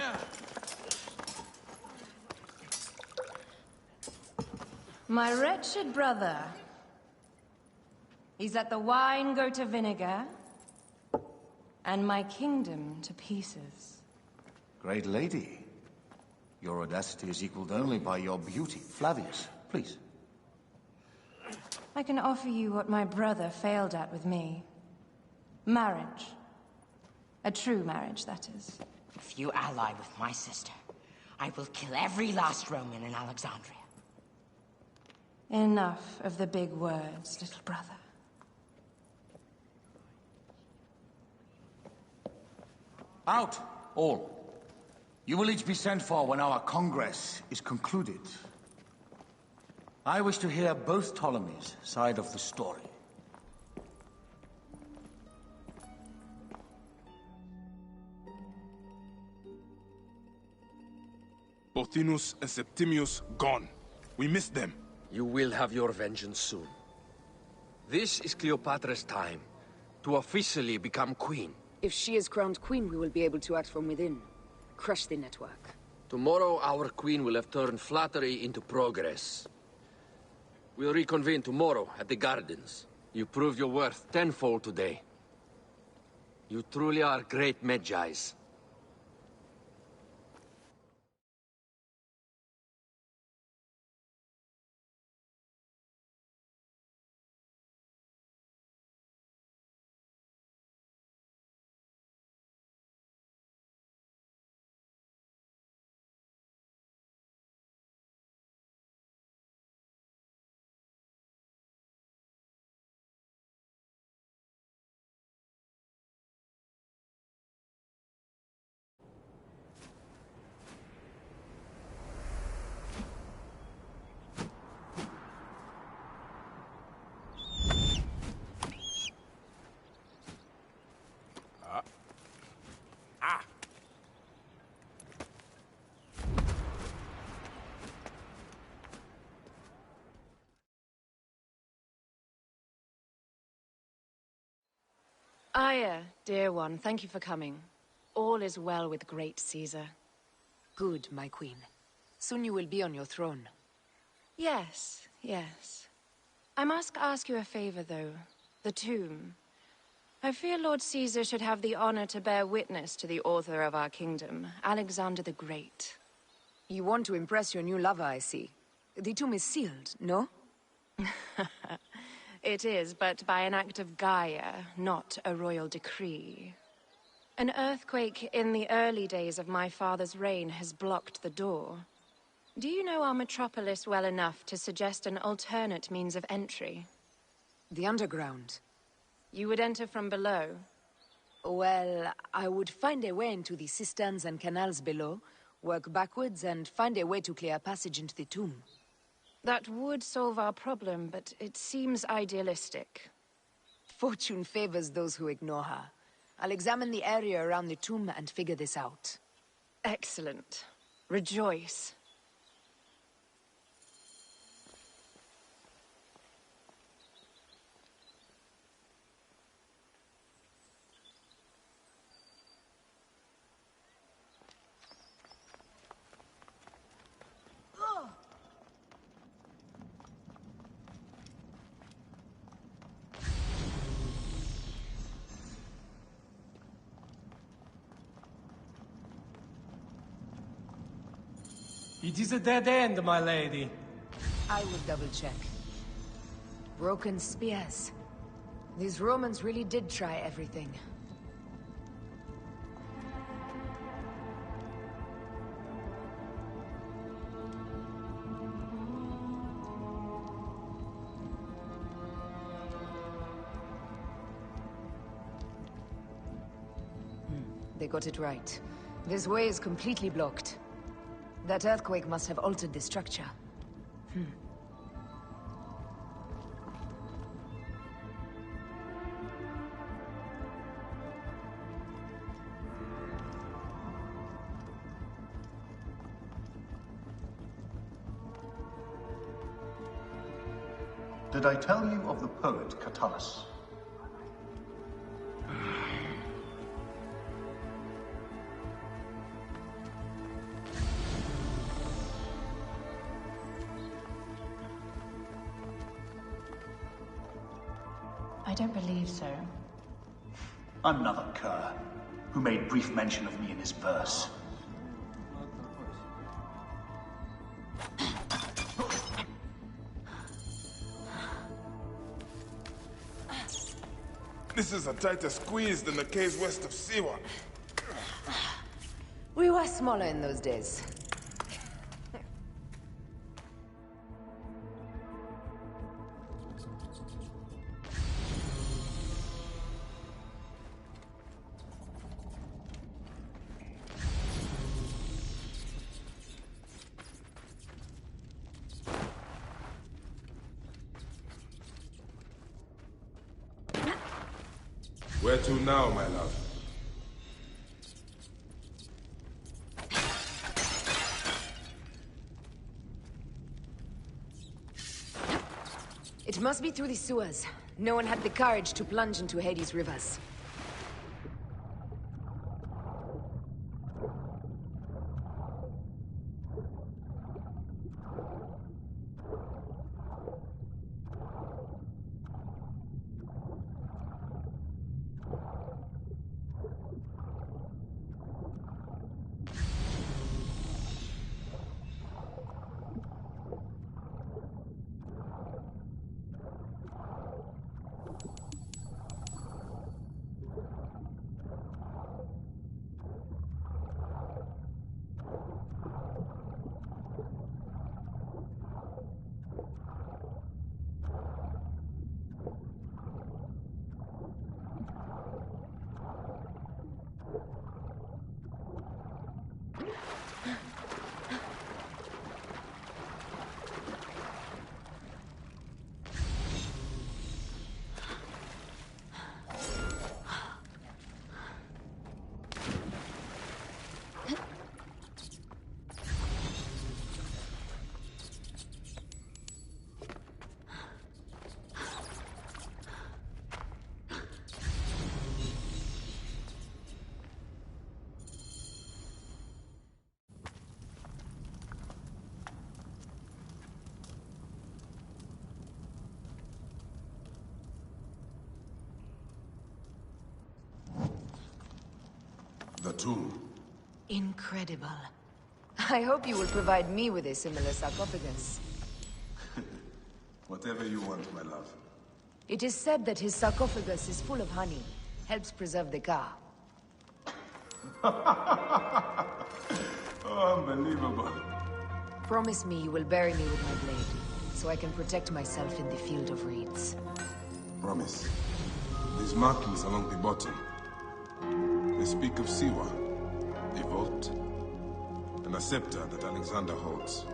My wretched brother. He's let the wine go to vinegar, and my kingdom to pieces. Great lady. Your audacity is equaled only by your beauty. Flavius, please. I can offer you what my brother failed at with me. Marriage. A true marriage, that is. If you ally with my sister, I will kill every last Roman in Alexandria. Enough of the big words, little brother. Out, all. You will each be sent for when our Congress is concluded. I wish to hear both Ptolemy's side of the story. Pothinus and Septimius gone. We missed them. You will have your vengeance soon. This is Cleopatra's time to officially become queen. If she is crowned queen, we will be able to act from within. Crush the network. Tomorrow, our queen will have turned flattery into progress. We'll reconvene tomorrow at the gardens. You proved your worth tenfold today. You truly are great Magi's. Aya, dear one, thank you for coming. All is well with great Caesar. Good, my queen. Soon you will be on your throne. Yes, yes. I must ask you a favor, though. The tomb. I fear Lord Caesar should have the honor to bear witness to the author of our kingdom, Alexander the Great. You want to impress your new lover, I see. The tomb is sealed, no? It is, but by an act of Gaia, not a royal decree. An earthquake in the early days of my father's reign has blocked the door. Do you know our metropolis well enough to suggest an alternate means of entry? The underground. You would enter from below? Well, I would find a way into the cisterns and canals below, work backwards, and find a way to clear a passage into the tomb. That would solve our problem, but it seems idealistic. Fortune favors those who ignore her. I'll examine the area around the tomb and figure this out. Excellent. Rejoice. It is a dead end, my lady. I will double-check. Broken spears. These Romans really did try everything. They got it right. This way is completely blocked. That earthquake must have altered the structure. Did I tell you of the poet Catullus? I don't believe so. Another cur, who made brief mention of me in his verse. This is a tighter squeeze than the caves west of Siwa. We were smaller in those days. Where to now, my love? It must be through the sewers. No one had the courage to plunge into Hades' rivers. The tomb. Incredible. I hope you will provide me with a similar sarcophagus. Whatever you want, my love. It is said that his sarcophagus is full of honey. Helps preserve the car. Unbelievable. Promise me you will bury me with my blade, so I can protect myself in the field of reeds. Promise. These markings along the bottom, they speak of Siwa, a vault, and a scepter that Alexander holds.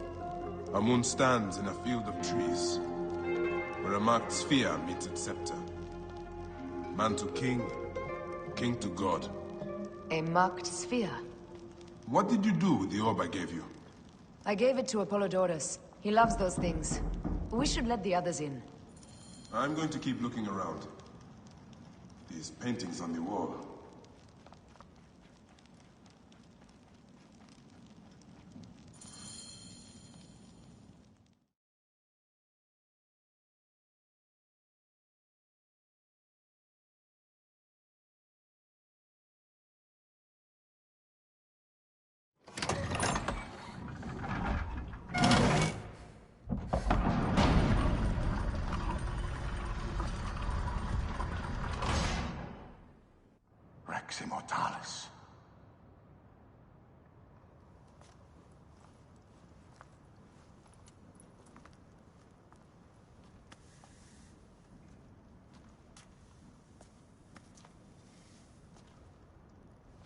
Amun stands in a field of trees, where a marked sphere meets its scepter. Man to king, king to god. A marked sphere? What did you do with the orb I gave you? I gave it to Apollodorus. He loves those things. We should let the others in. I'm going to keep looking around. These paintings on the wall. Rex Immortalis.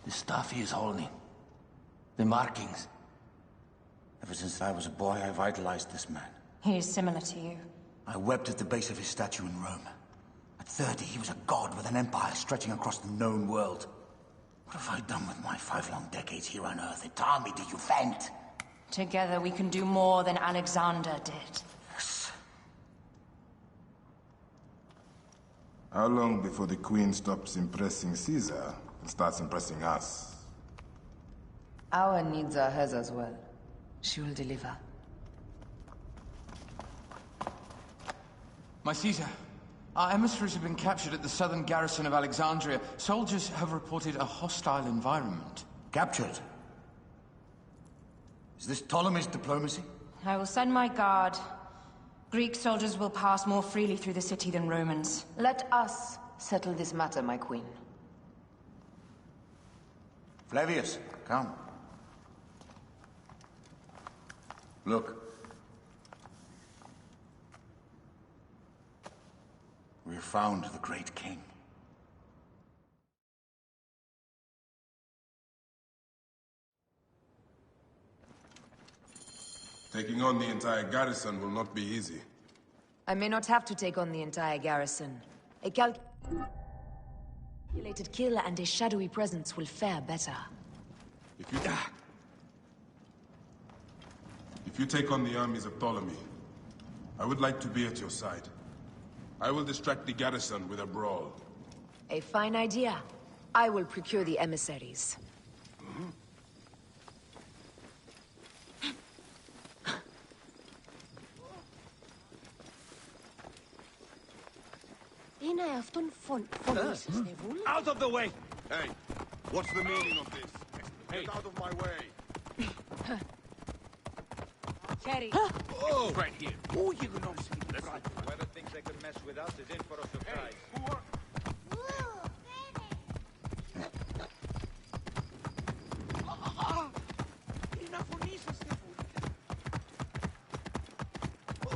The stuff he is holding. The markings. Ever since I was a boy, I've idolized this man. He is similar to you. I wept at the base of his statue in Rome. At 30, he was a god with an empire stretching across the known world. What have I done with my 5 long decades here on Earth? An army to defend? Together we can do more than Alexander did. Yes. How long before the Queen stops impressing Caesar and starts impressing us? Our needs are hers as well. She will deliver. My Caesar, our emissaries have been captured at the southern garrison of Alexandria. Soldiers have reported a hostile environment. Captured? Is this Ptolemy's diplomacy? I will send my guard. Greek soldiers will pass more freely through the city than Romans. Let us settle this matter, my queen. Flavius, come. Look. We have found the great king. Taking on the entire garrison will not be easy. I may not have to take on the entire garrison. A calculated kill and a shadowy presence will fare better. If you take on the armies of Ptolemy, I would like to be at your side. I will distract the garrison with a brawl. A fine idea. I will procure the emissaries. Out of the way! Hey, what's the meaning of this? Get out of my way! Kerry. Oh! Right here. Oh, you know, listen. Whoever thinks they can mess with us is in for a surprise.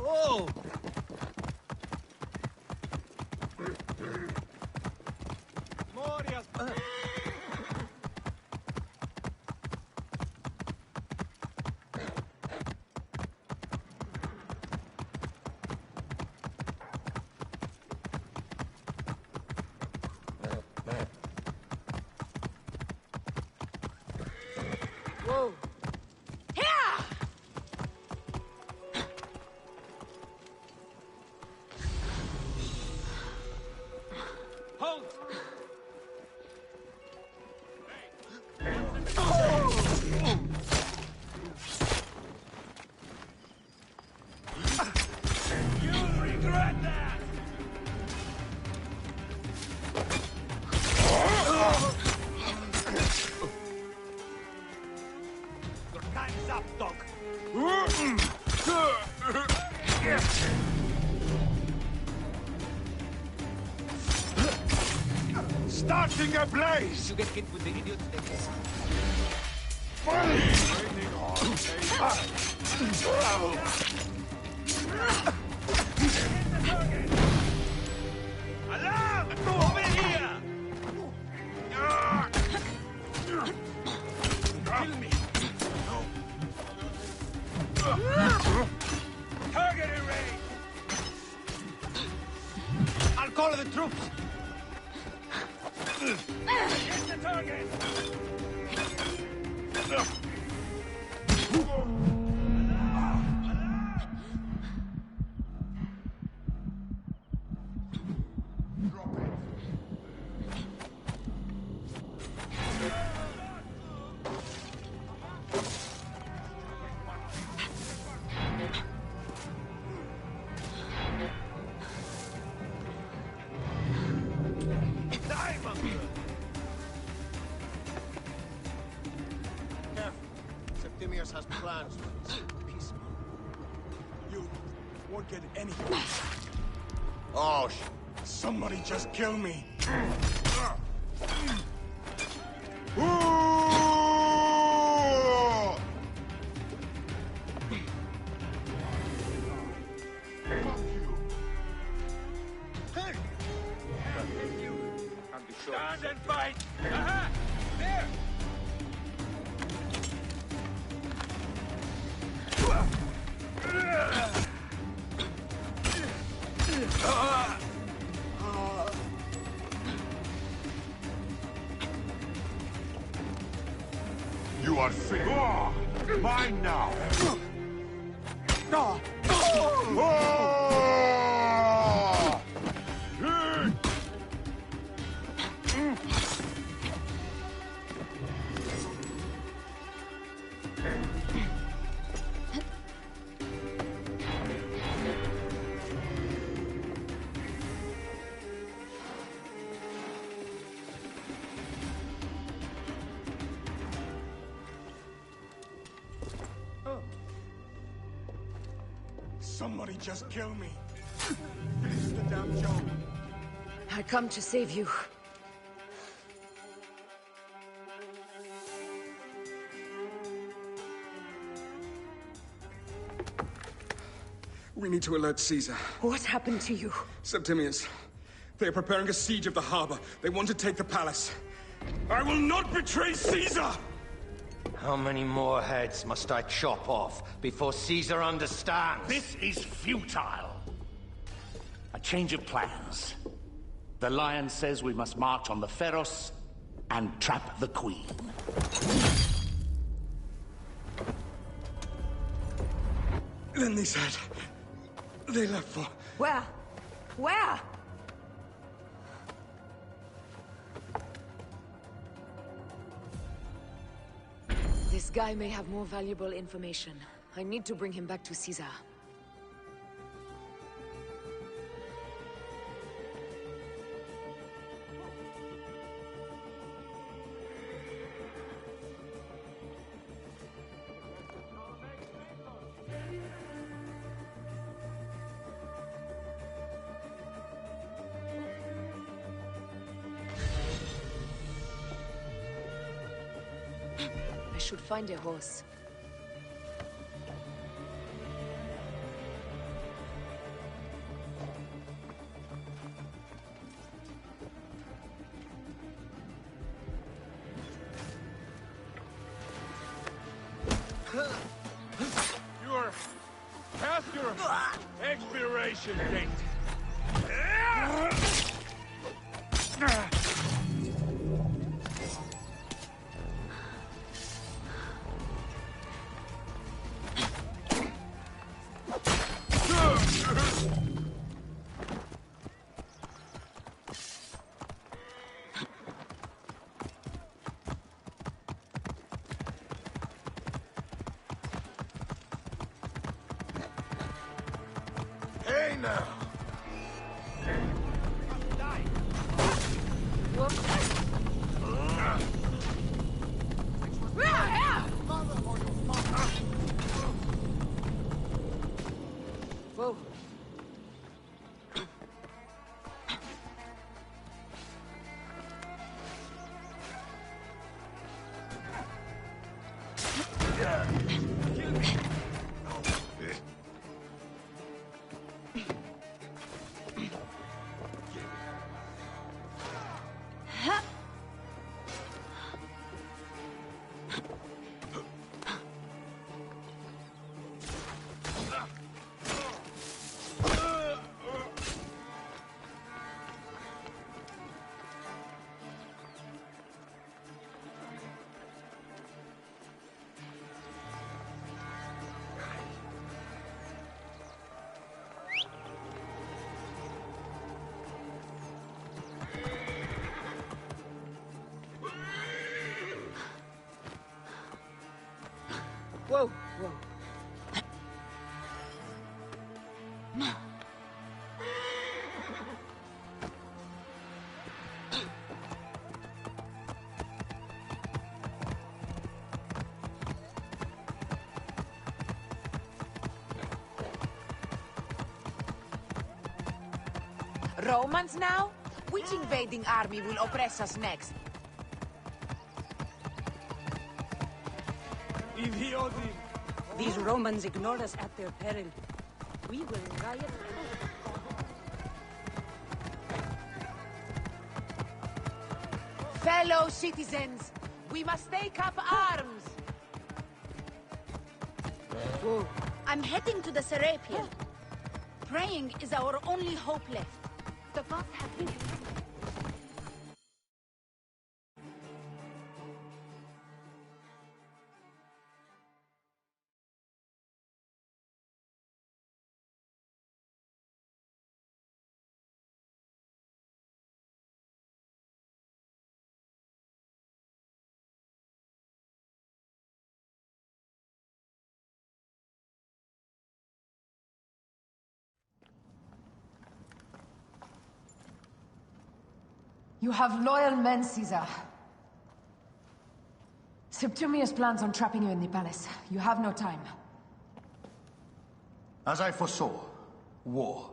Oh! Whoa. Here! Hold! You'll regret that! Your time's up, dog! Starting a blaze! You get hit with the idiot things. Alarm! Over here! Kill me! Target erased! I'll call the troops! Hit the target! Septimius has plans. You won't get anything. Oh, Somebody just kill me. Stand and fight! Aha! There! you are finished. Mine now. Somebody just kill me. Finish the damn job. I come to save you. We need to alert Caesar. What happened to you? Septimius. They are preparing a siege of the harbor. They want to take the palace. I will not betray Caesar! How many more heads must I chop off before Caesar understands? This is futile. A change of plans. The Lion says we must march on the Pharos and trap the Queen. Then they said... they left for... Where? Where? This guy may have more valuable information. I need to bring him back to Caesar. I should find a horse. You're past your expiration date. Hey now! Whoa. Whoa, whoa. Romans now? Which invading army will oppress us next? These Romans ignore us at their peril. We will riot. Fellow citizens, we must take up arms! I'm heading to the Serapeum. Praying is our only hope left. The gods have been... You have loyal men, Caesar. Septimius plans on trapping you in the palace. You have no time. As I foresaw, war.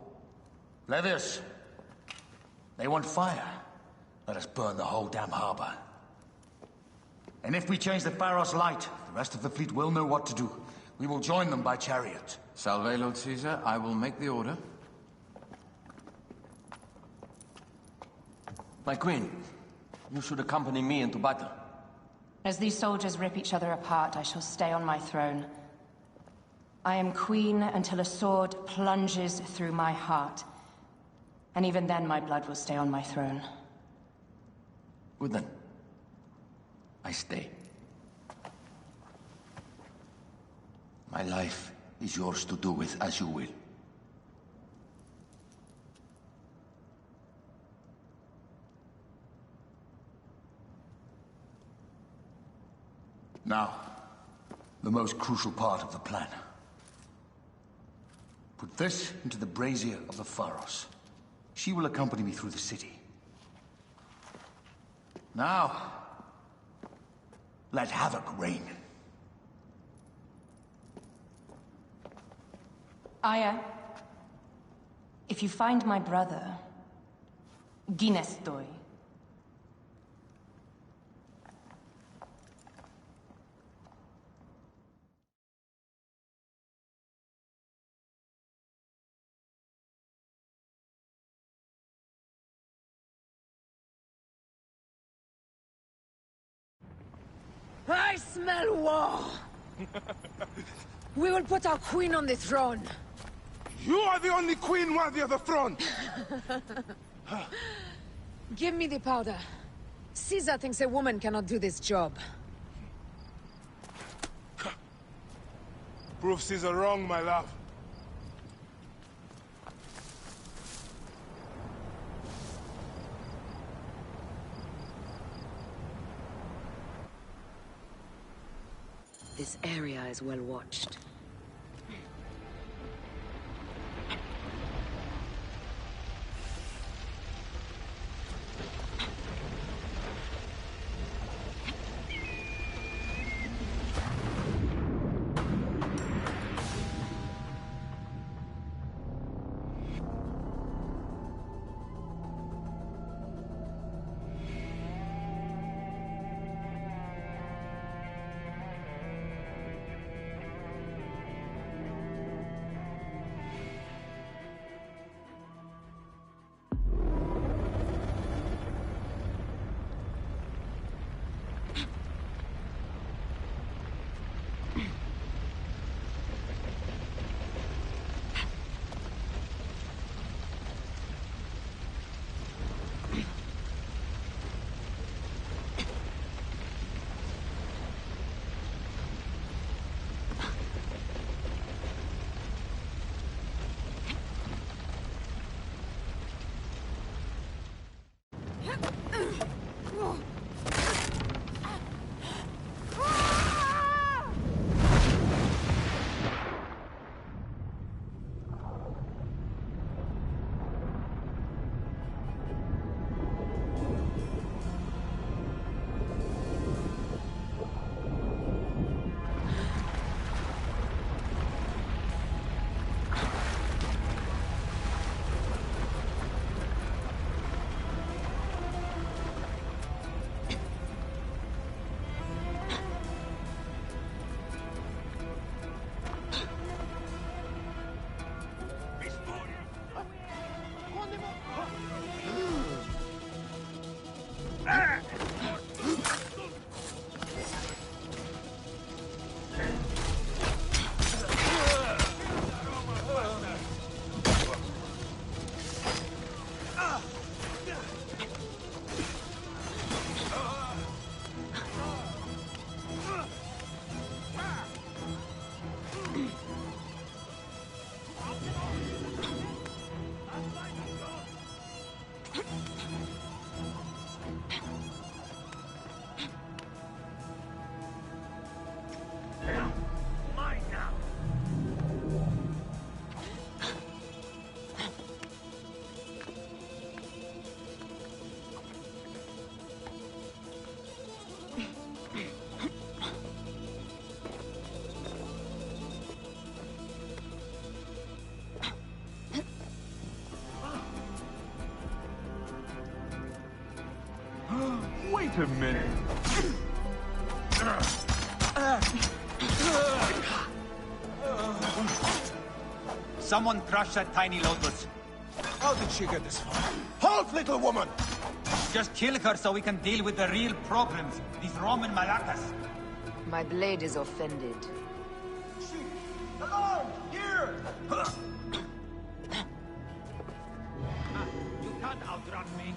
Levius, they want fire. Let us burn the whole damn harbor. And if we change the Pharos light, the rest of the fleet will know what to do. We will join them by chariot. Salve, Lord Caesar. I will make the order. My queen, you should accompany me into battle. As these soldiers rip each other apart, I shall stay on my throne. I am queen until a sword plunges through my heart. And even then, my blood will stay on my throne. Good then. I stay. My life is yours to do with as you will. Now, the most crucial part of the plan. Put this into the brazier of the Pharos. She will accompany me through the city. Now, let havoc reign. Aya, if you find my brother, Ginestoi. I smell war! We will put our queen on the throne. You are the only queen worthy of the throne! Give me the powder. Caesar thinks a woman cannot do this job. Prove Caesar wrong, my love. This area is well watched. Just a minute. Someone crush that tiny lotus. How did she get this far? Halt, little woman! Just kill her so we can deal with the real problems. These Roman malacas. My blade is offended. Alarm! Here! You can't outrun me.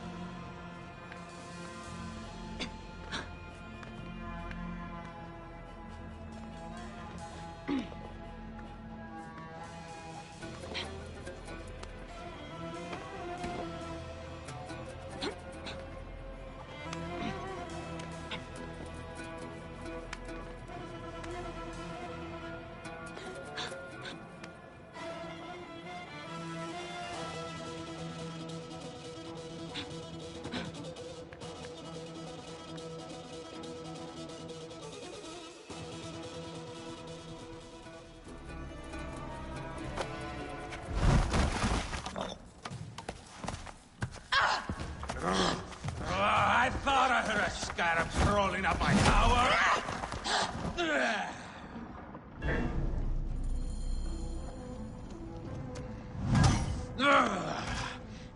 I thought I heard a scarab crawling up my tower.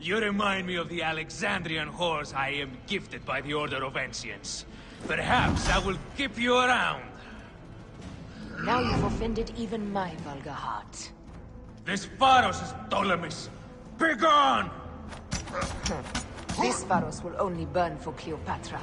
You remind me of the Alexandrian whores I am gifted by the Order of Ancients. Perhaps I will keep you around. Now you've offended even my vulgar heart. This Pharos is Ptolemy's. Begone! This Pharos will only burn for Cleopatra.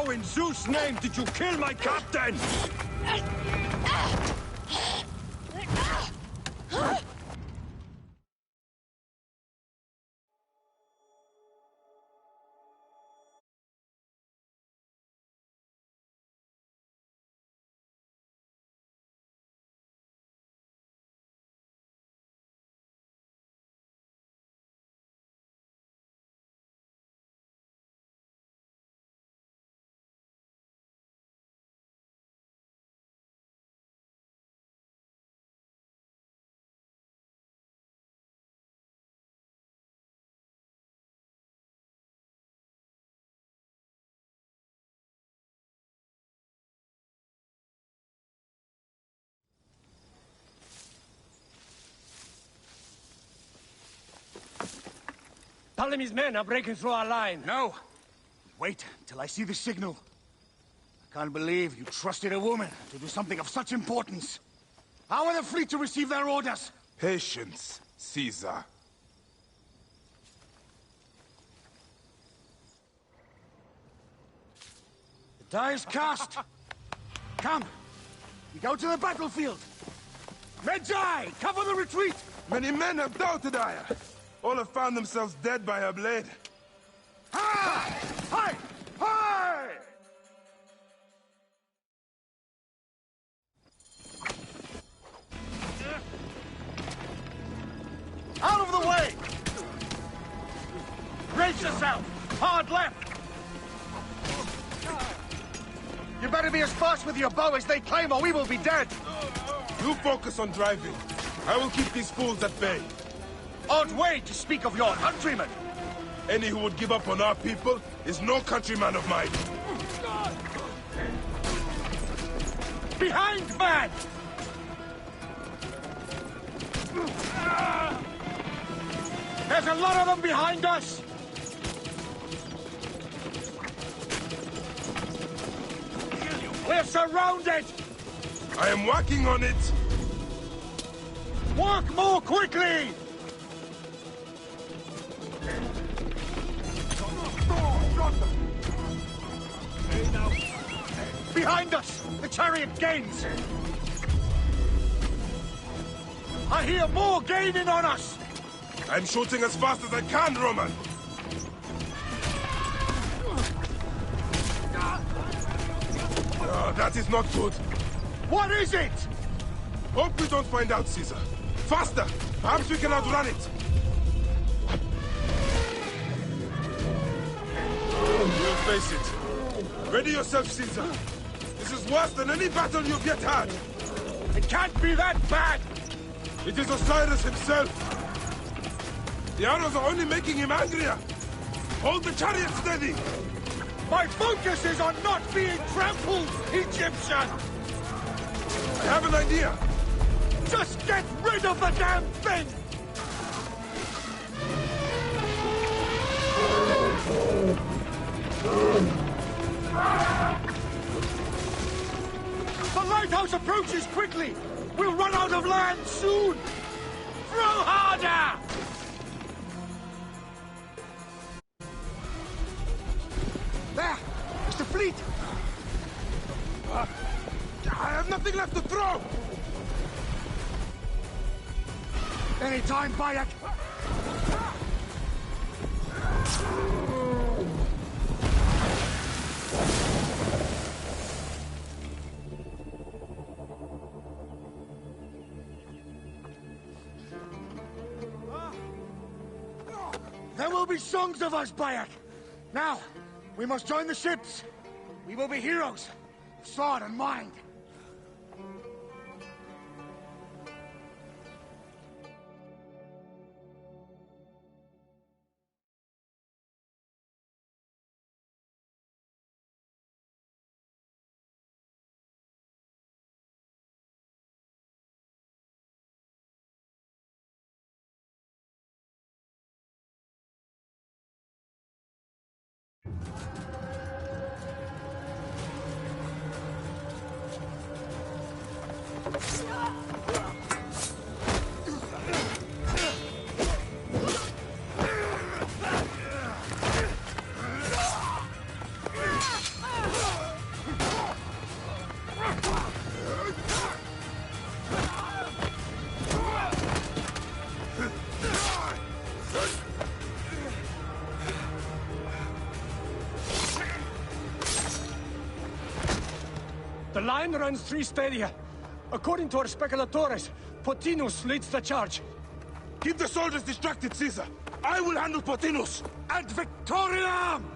How in Zeus' name did you kill my captain? Ptolemy's men are breaking through our line. No. Wait till I see the signal. I can't believe you trusted a woman to do something of such importance. How are the fleet to receive their orders? Patience, Caesar. The die is cast. Come. We go to the battlefield. Medjay, cover the retreat. Many men have doubted Aya. All have found themselves dead by her blade. Hi! Hi! Hi! Out of the way! Brace yourself! Hard left! You better be as fast with your bow as they claim, or we will be dead! You focus on driving. I will keep these fools at bay. Odd way to speak of your countrymen! Any who would give up on our people is no countryman of mine. Behind, man! There's a lot of them behind us! We're surrounded! I am working on it! Work more quickly! Behind us! The chariot gains! I hear more gaining on us! I'm shooting as fast as I can, Roman! That is not good. What is it? Hope we don't find out, Caesar. Faster! Perhaps we can outrun it! We'll face it. Ready yourself, Caesar. This is worse than any battle you've yet had. It can't be that bad! It is Osiris himself. The arrows are only making him angrier. Hold the chariot steady! My focus is on not being trampled, Egyptian! I have an idea! Just get rid of the damn thing! The lighthouse approaches quickly! We'll run out of land soon! Throw harder! There! It's the fleet! I have nothing left to throw! Anytime, Bayek! There will be songs of us, Bayek! Now, we must join the ships! We will be heroes, sword and mind! The line runs 3 stadia. According to our speculatores, Pothinus leads the charge. Keep the soldiers distracted, Caesar. I will handle Pothinus. Ad Victoriam!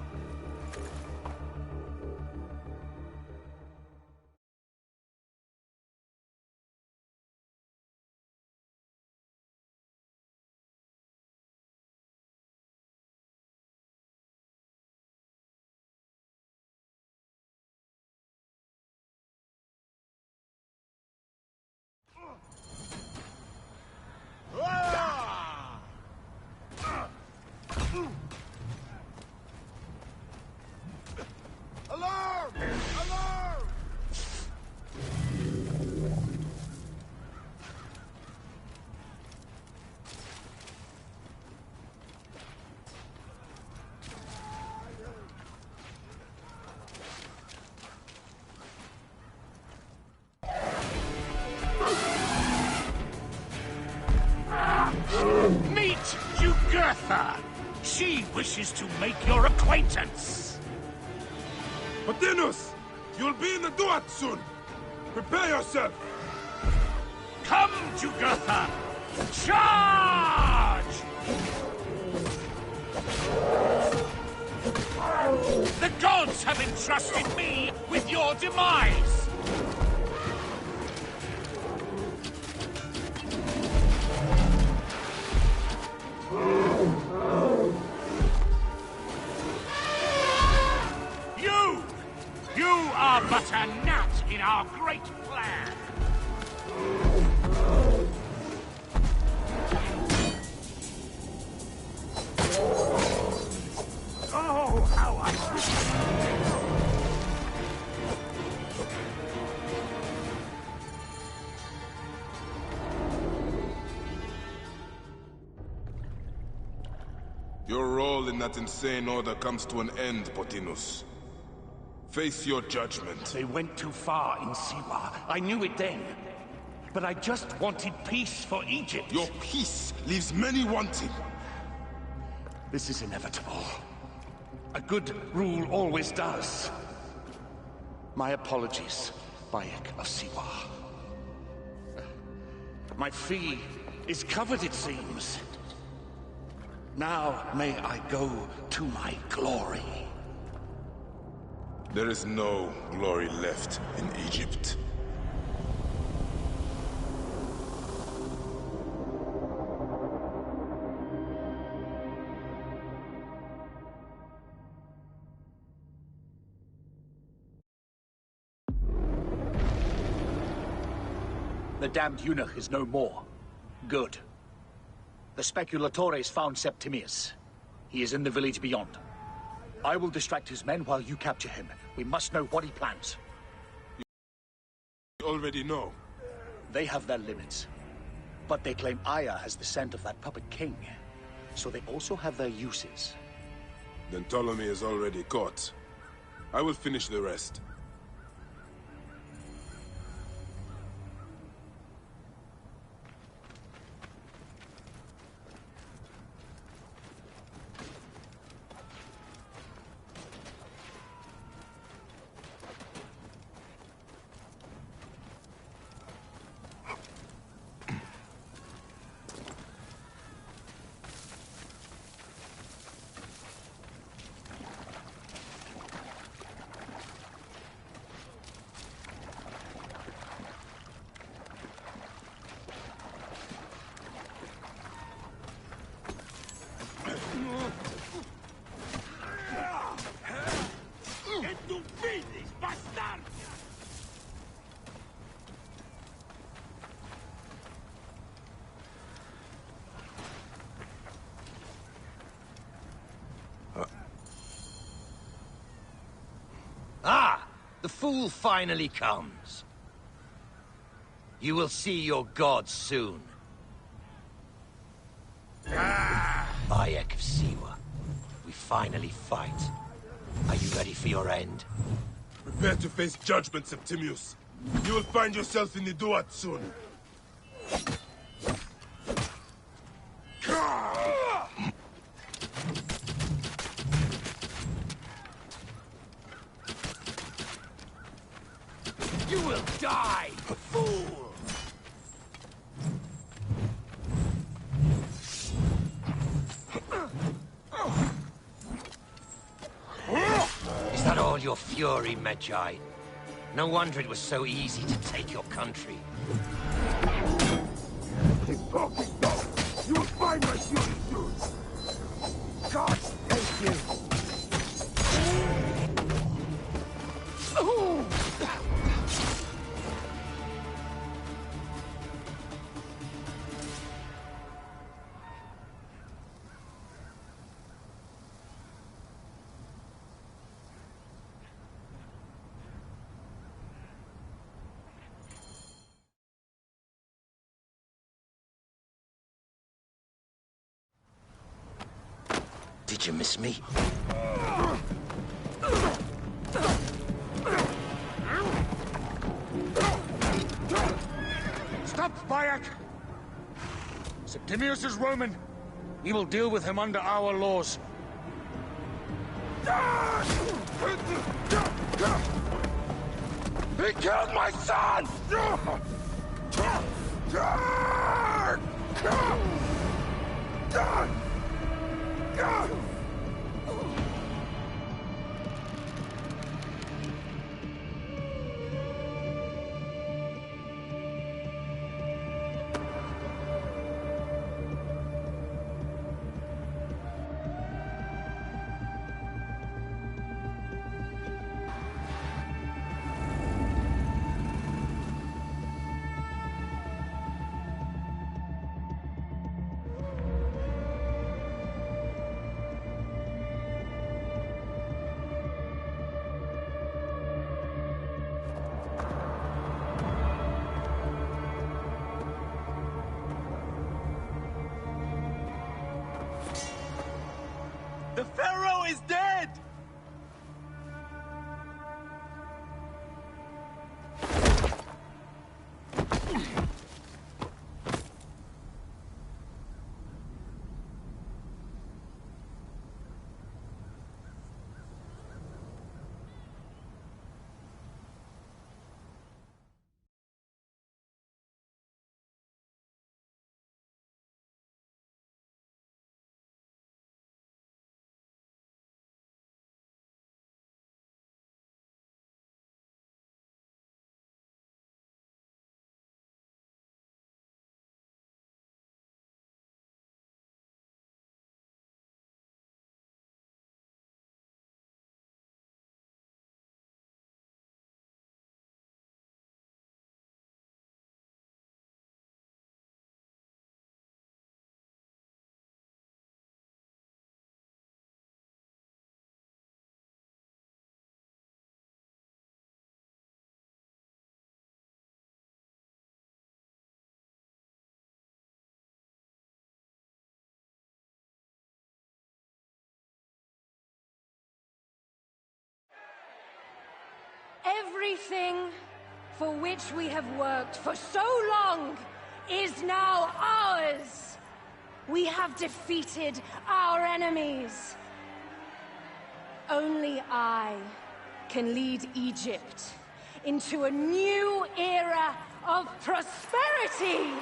Jugurtha! She wishes to make your acquaintance! Martinus! You'll be in the Duat soon! Prepare yourself! Come, Jugurtha! Charge! The gods have entrusted me with your demise! You are but a gnat in our great plan! Oh, how I Your role in that insane order comes to an end, Pothinus. Face your judgment. They went too far in Siwa. I knew it then. But I just wanted peace for Egypt. Your peace leaves many wanting. This is inevitable. A good rule always does. My apologies, Bayek of Siwa. My fee is covered, it seems. Now may I go to my glory. There is no glory left in Egypt. The damned eunuch is no more. Good. The Speculatores found Septimius. He is in the village beyond. I will distract his men while you capture him. We must know what he plans. You already know. They have their limits. But they claim Aya has the scent of that puppet king. So they also have their uses. Then Ptolemy is already caught. I will finish the rest. The fool finally comes. You will see your gods soon. Bayek of Siwa, we finally fight. Are you ready for your end? Prepare to face judgment, Septimius. You will find yourself in the Duat soon. You will die, fool! Is that all your fury, Medjay? No wonder it was so easy to take your country. He's talking dog. You will find my fury soon. God, thank you. Did you miss me? Stop, Bayek! Septimius is Roman. We will deal with him under our laws. He killed my son! The Pharaoh is dead! Everything for which we have worked for so long is now ours. We have defeated our enemies. Only I can lead Egypt into a new era of prosperity.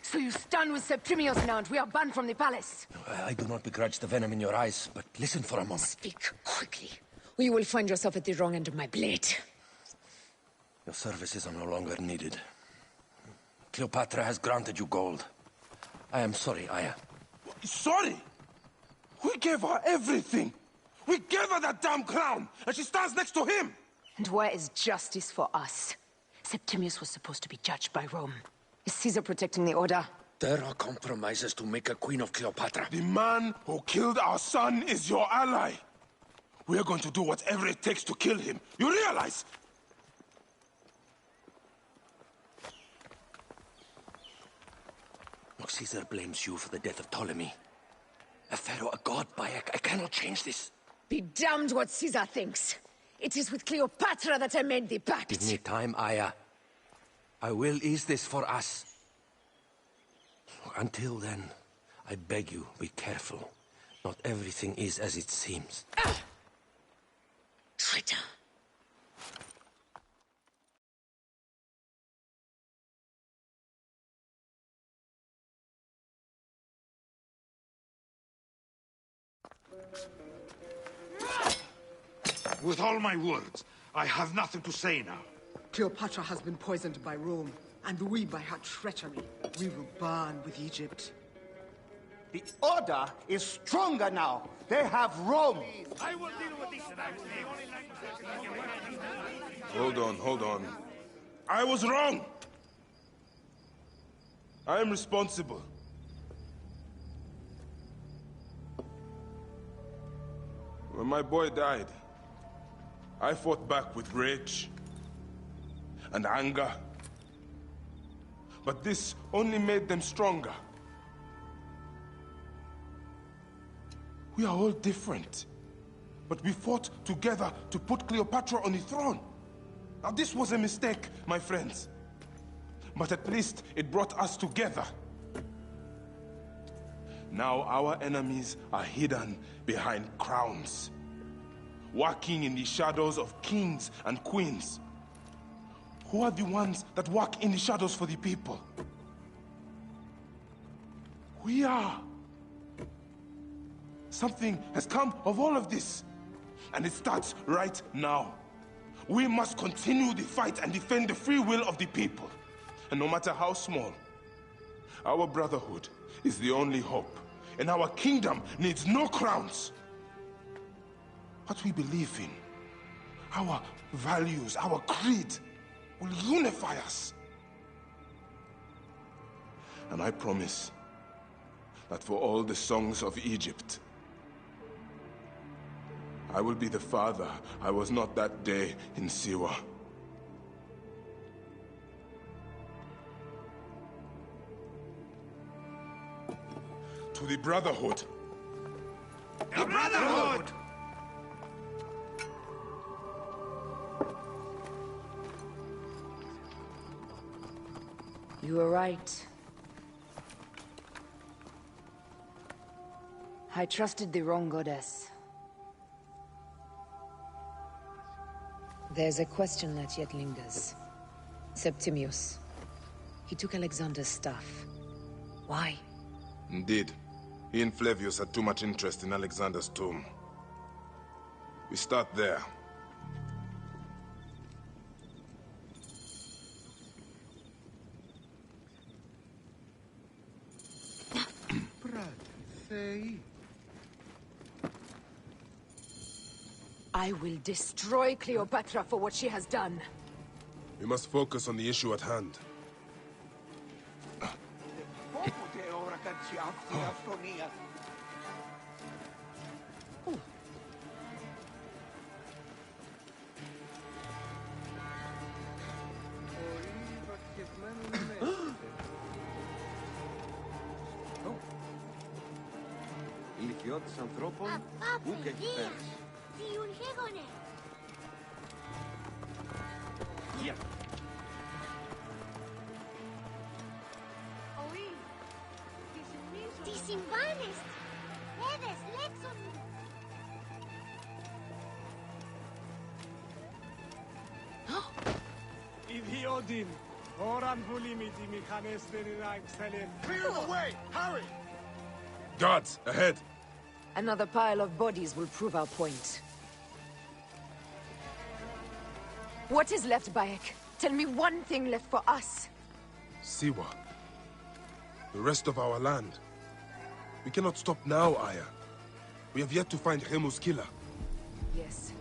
So you stand with Septimius now and we are banned from the palace? I do not begrudge the venom in your eyes, but listen for a moment. Speak quickly, or you will find yourself at the wrong end of my blade. Your services are no longer needed. Cleopatra has granted you gold. I am sorry, Aya. Sorry? We gave her everything. We gave her that damn crown, and she stands next to him. And where is justice for us? Septimius was supposed to be judged by Rome. Is Caesar protecting the order? There are compromises to make a queen of Cleopatra. The man who killed our son is your ally. We are going to do whatever it takes to kill him. You realize? Look, Caesar blames you for the death of Ptolemy. A pharaoh, a god, Bayek. I cannot change this. Be damned what Caesar thinks. It is with Cleopatra that I made the pact. Give me time, Aya. I will ease this for us. Until then, I beg you, be careful. Not everything is as it seems. Traitor. With all my words, I have nothing to say now. Cleopatra has been poisoned by Rome, and we by her treachery. We will burn with Egypt. The Order is stronger now. They have Rome. I will deal with this. Hold on. I was wrong. I am responsible. When my boy died, I fought back with rage and anger. But this only made them stronger. We are all different. But we fought together to put Cleopatra on the throne. Now this was a mistake, my friends. But at least it brought us together. Now our enemies are hidden behind crowns, walking in the shadows of kings and queens. Who are the ones that walk in the shadows for the people? We are. Something has come of all of this, and it starts right now. We must continue the fight and defend the free will of the people. And no matter how small, our brotherhood is the only hope, and our kingdom needs no crowns. What we believe in, our values, our creed, will unify us. And I promise that for all the songs of Egypt, I will be the father I was not that day in Siwa. To the Brotherhood. The Brotherhood! You were right. I trusted the wrong goddess. There's a question that yet lingers. Septimius. He took Alexander's staff. Why? Indeed. He and Flavius had too much interest in Alexander's tomb. We start there. I will destroy Cleopatra for what she has done. We must focus on the issue at hand. Ηλικιώτης ανθρώπων, πού και έχει πέρασει. Τι συμβάνεστε! Έδες, λέξον μου! Idiodin! Oran vulimiti mikanesperina excellent. Clear the way! Hurry! Guards, ahead! Another pile of bodies will prove our point. What is left, Bayek? Tell me one thing left for us. Siwa. The rest of our land. We cannot stop now, Aya. We have yet to find Remu's killer. Yes.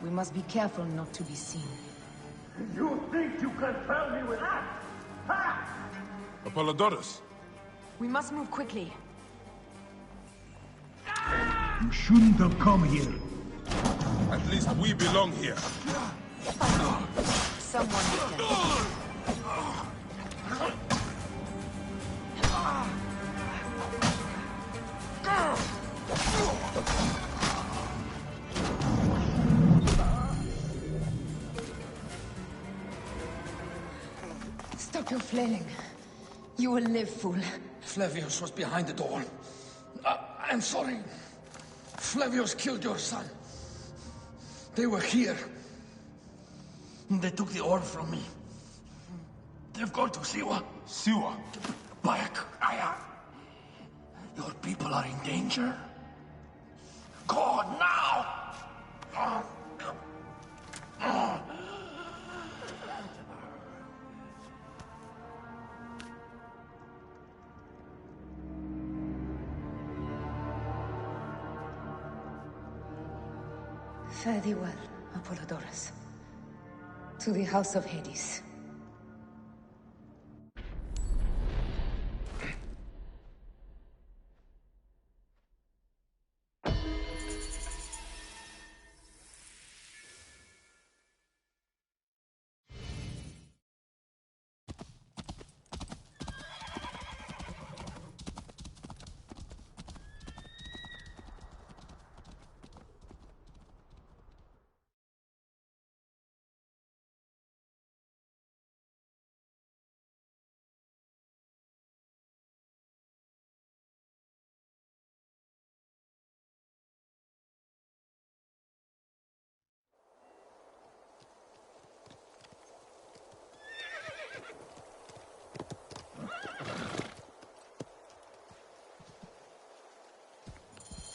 We must be careful not to be seen. You think you can tell me with that? Ha! Apollodorus! We must move quickly. You shouldn't have come here. At least we belong here. someone with them. Stop your flailing. You will live, fool. Flavius was behind the door. I'm sorry. Flavius killed your son. They were here. They took the orb from me. They've gone to Siwa. Siwa? Bayek, Aya. Your people are in danger. Go now! Fare thee well, Apollodorus. To the House of Hades.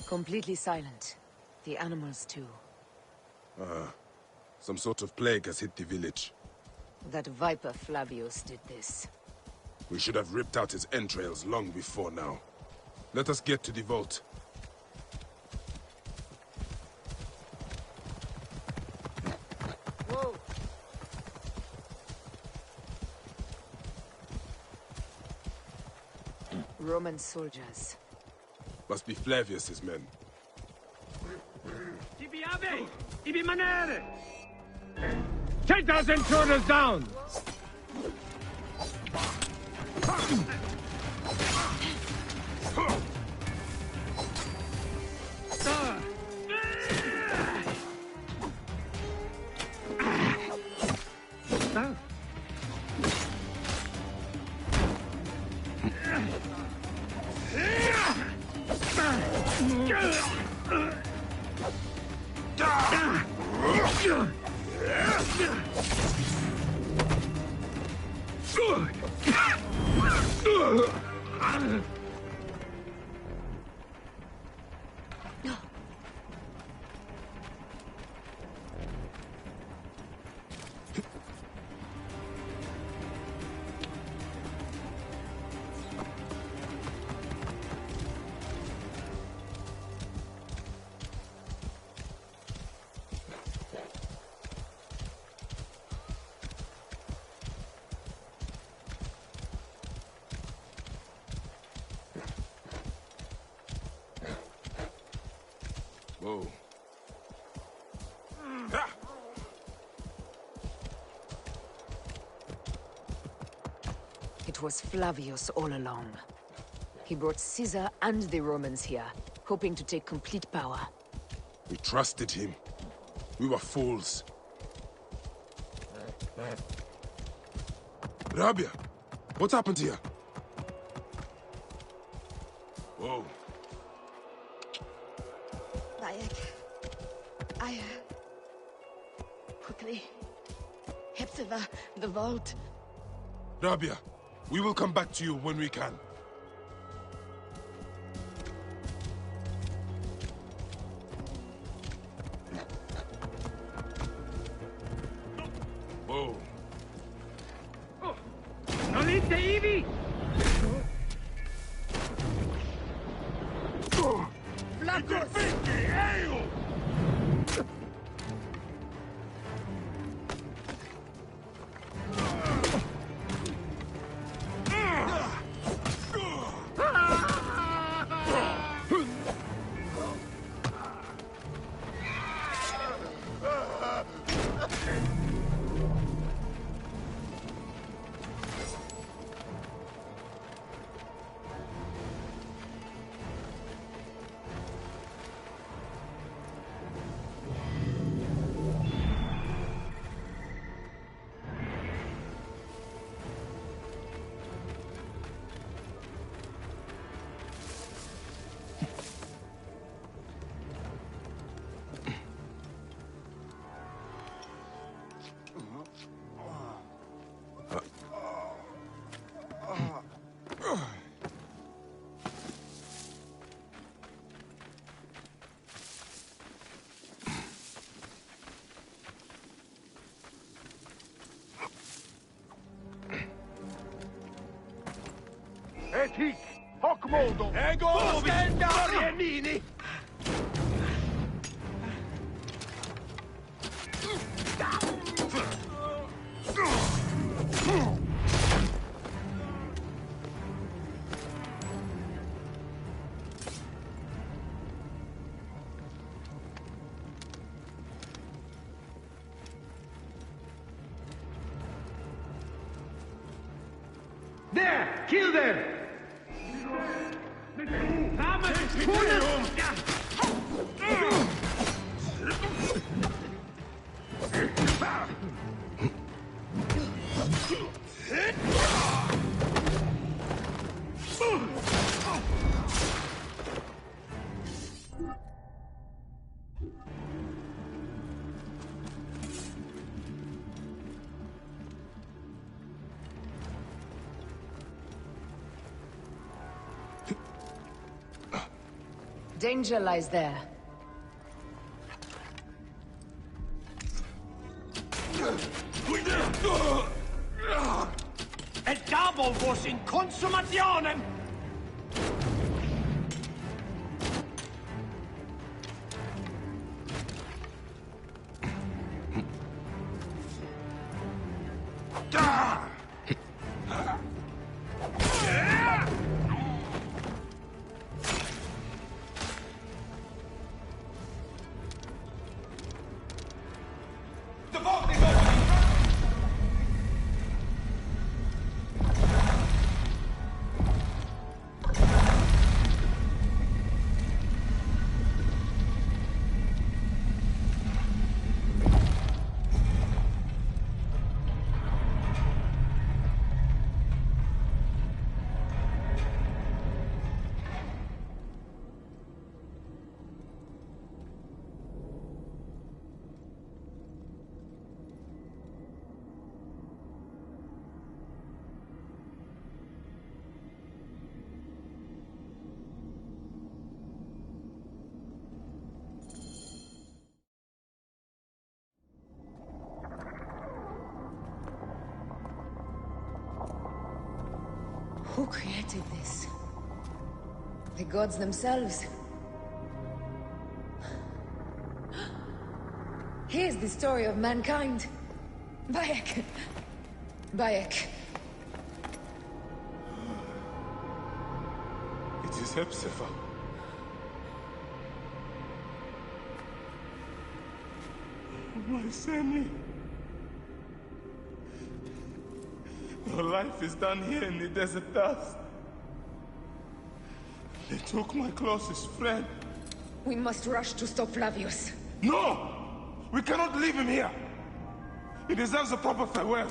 Completely silent. The animals, too. Some sort of plague has hit the village. That viper Flavius did this. We should have ripped out his entrails long before now. Let us get to the vault. Whoa! Roman soldiers. Must be Flavius's men. Ibi ave! Ibi manere! Take those intruders down! Whoa. It was Flavius all along. He brought Caesar and the Romans here, hoping to take complete power. We trusted him. We were fools. Rabia, what happened here? Whoa. Bayek. Aya. Quickly. Hepzibah, the vault. Rabia, we will come back to you when we can. Whoa. Nolite Ibi! Flavius! et hic, hoc modo. Ego, Orienini. There! Kill them! Danger lies there. Et dabo vos in consummationem! Who created this? The gods themselves. Here's the story of mankind. Bayek. Bayek. It is Hepzibah. My Seni. Her life is done here in the desert dust. They took my closest friend. We must rush to stop Flavius. No! We cannot leave him here! He deserves a proper farewell.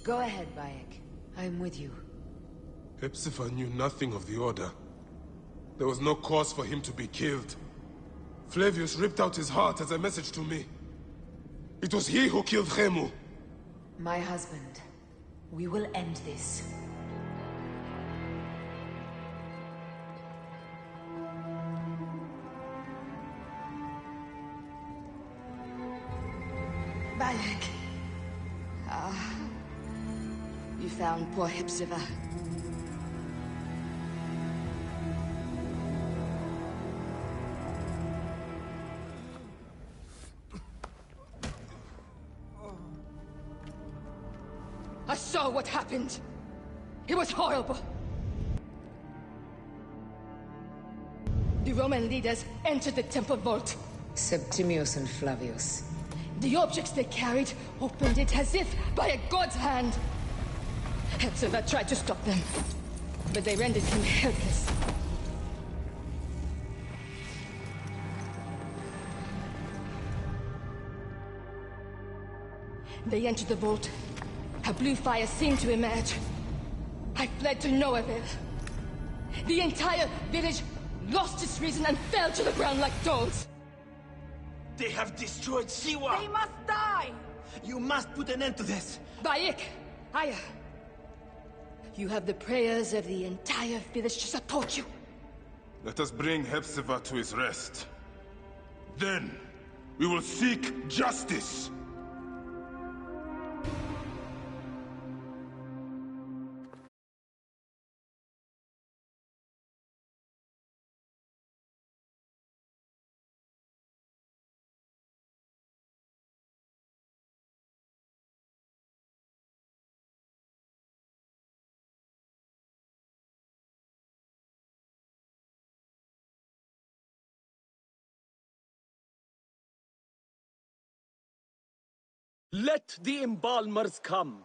Go ahead, Bayek. I'm with you. Hepzibah knew nothing of the Order. There was no cause for him to be killed. Flavius ripped out his heart as a message to me. It was he who killed Khemu. My husband. We will end this. Bayek. Ah. You found poor Hepzibah. I saw what happened. It was horrible. The Roman leaders entered the temple vault. Septimius and Flavius. The objects they carried opened it as if by a god's hand. Hepzibah tried to stop them, but they rendered him helpless. They entered the vault. A blue fire seemed to emerge. I fled to no avail. The entire village lost its reason and fell to the ground like dogs. They have destroyed Siwa! They must die! You must put an end to this! Bayek! Aya! You have the prayers of the entire village to support you. Let us bring Hepzibah to his rest. Then, we will seek justice! Let the embalmers come.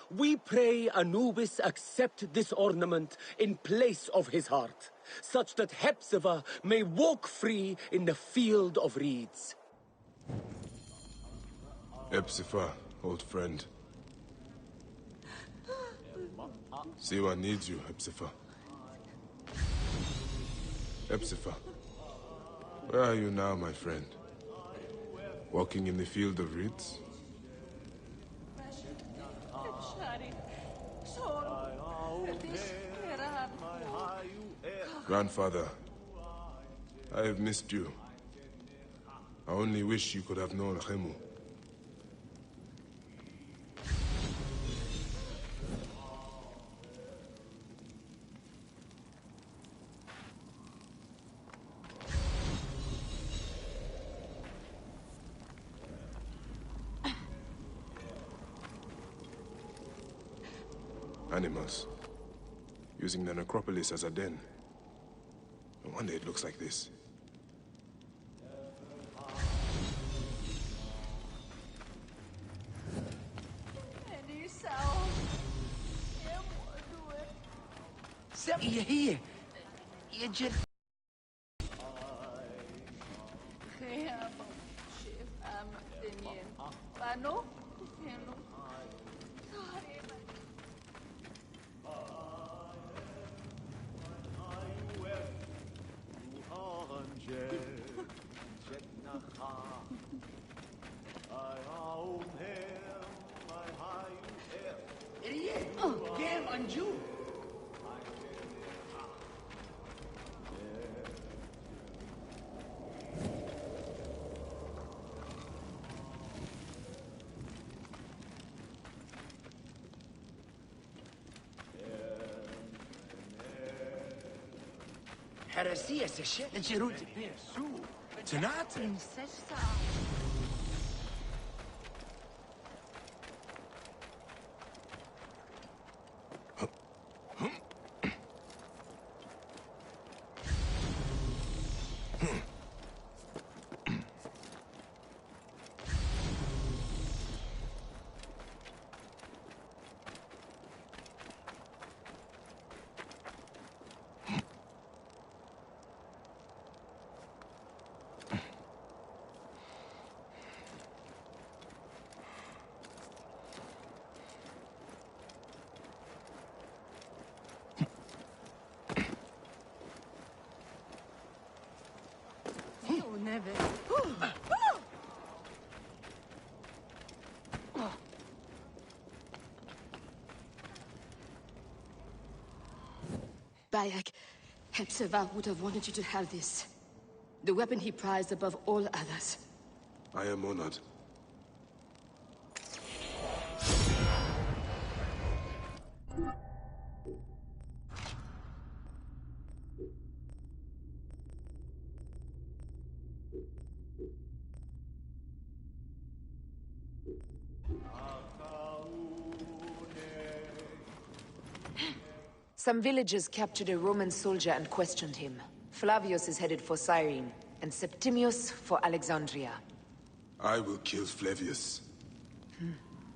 We pray Anubis accept this ornament in place of his heart, such that Hepzibah may walk free in the field of reeds. Hepzibah, old friend. Siwa needs you, Hepzibah. Hepzibah, where are you now, my friend? Walking in the field of reeds? Grandfather, I have missed you. I only wish you could have known Khemu. Animals. Using the necropolis as a den. No wonder it looks like this. Here. You just... Heresia se Gerut su. Tonight. Never. Bayek, Hepzibah would have wanted you to have this. The weapon he prized above all others. I am honored. Some villagers captured a Roman soldier and questioned him. Flavius is headed for Cyrene, and Septimius for Alexandria. I will kill Flavius.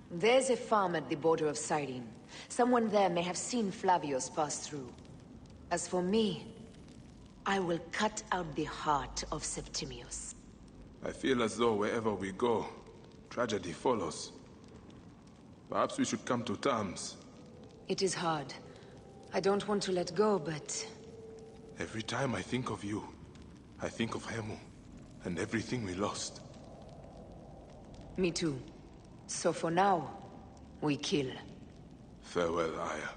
There's a farm at the border of Cyrene. Someone there may have seen Flavius pass through. As for me, I will cut out the heart of Septimius. I feel as though wherever we go, tragedy follows. Perhaps we should come to terms. It is hard. I don't want to let go, but... Every time I think of you, I think of Khemu, and everything we lost. Me too. So for now, we kill. Farewell, Aya.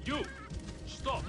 You! Stop!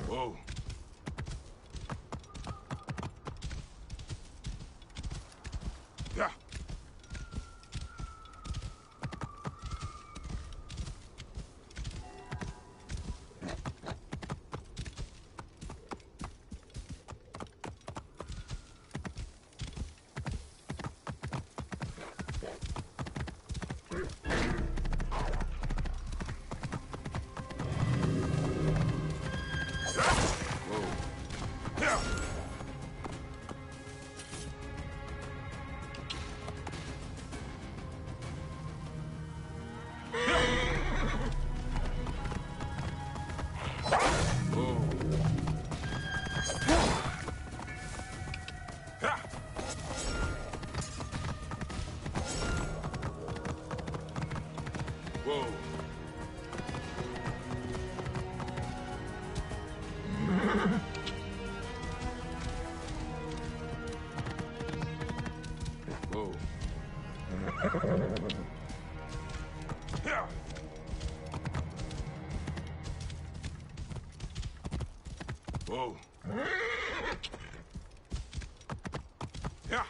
Whoa. Yeah. Whoa. Whoa. Yeah. Whoa. Yeah.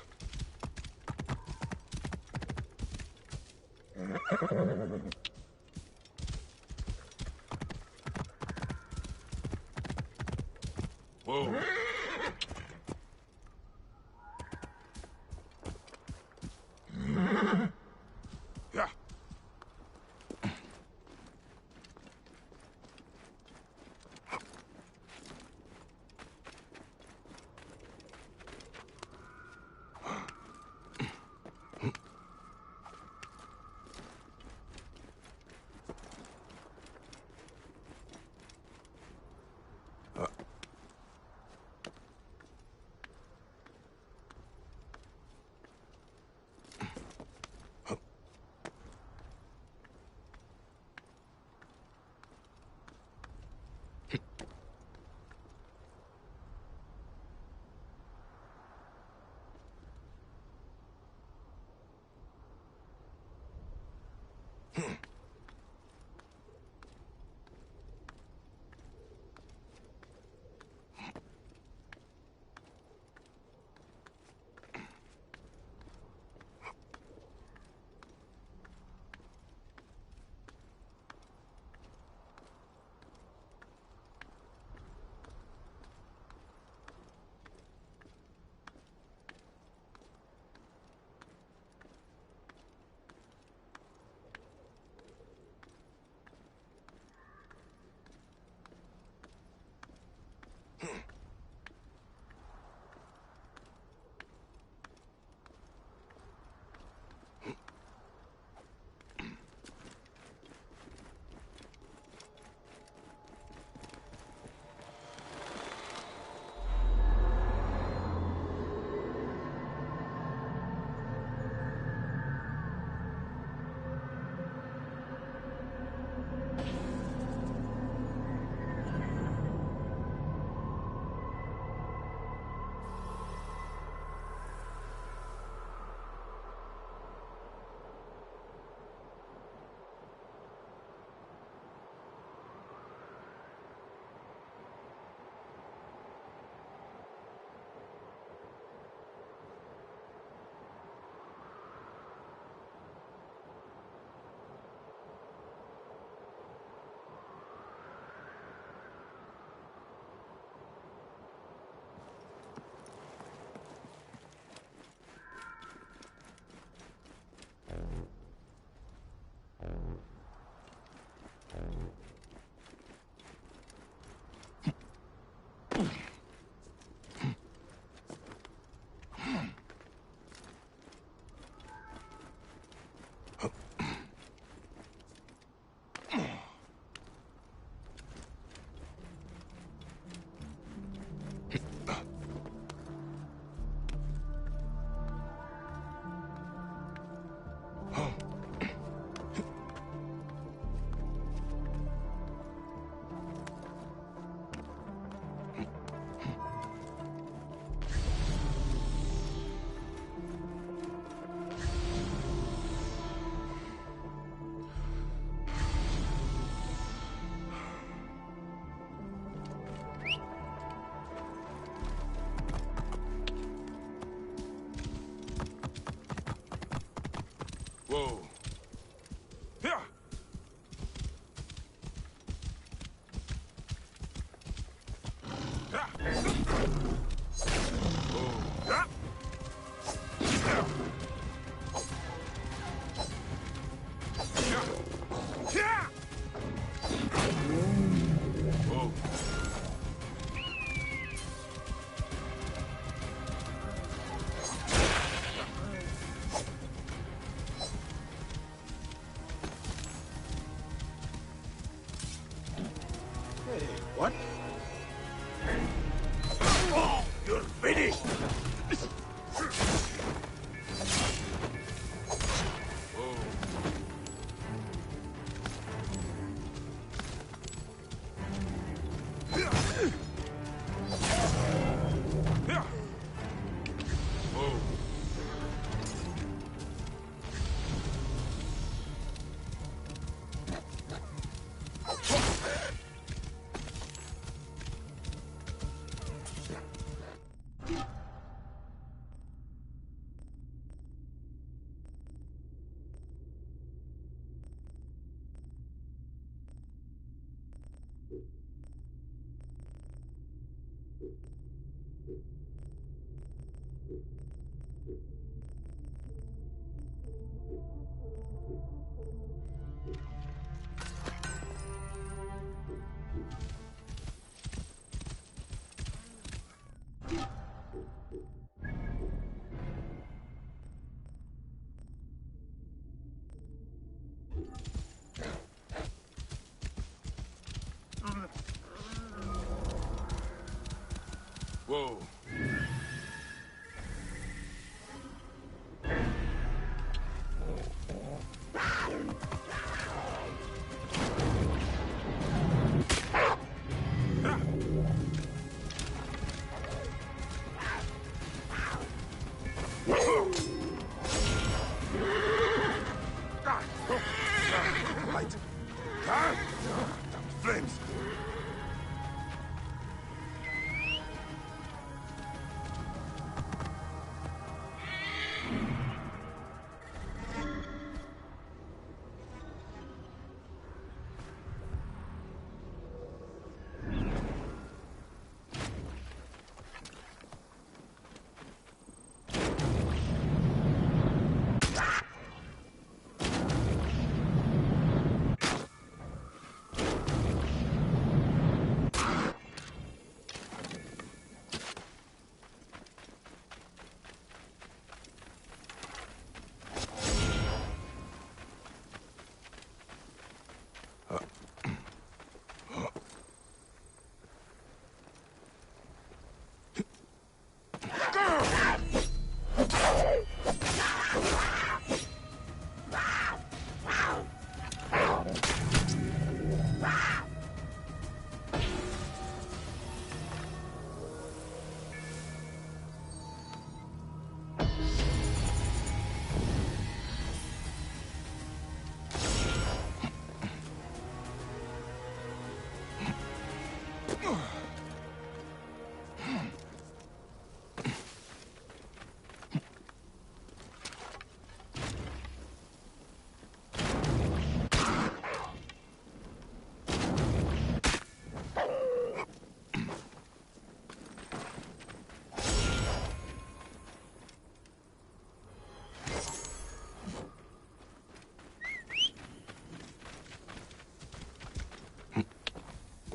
Whoa. Yeah. Whoa. Yeah. What? Oh, you're finished! Whoa. Light. Damn flames.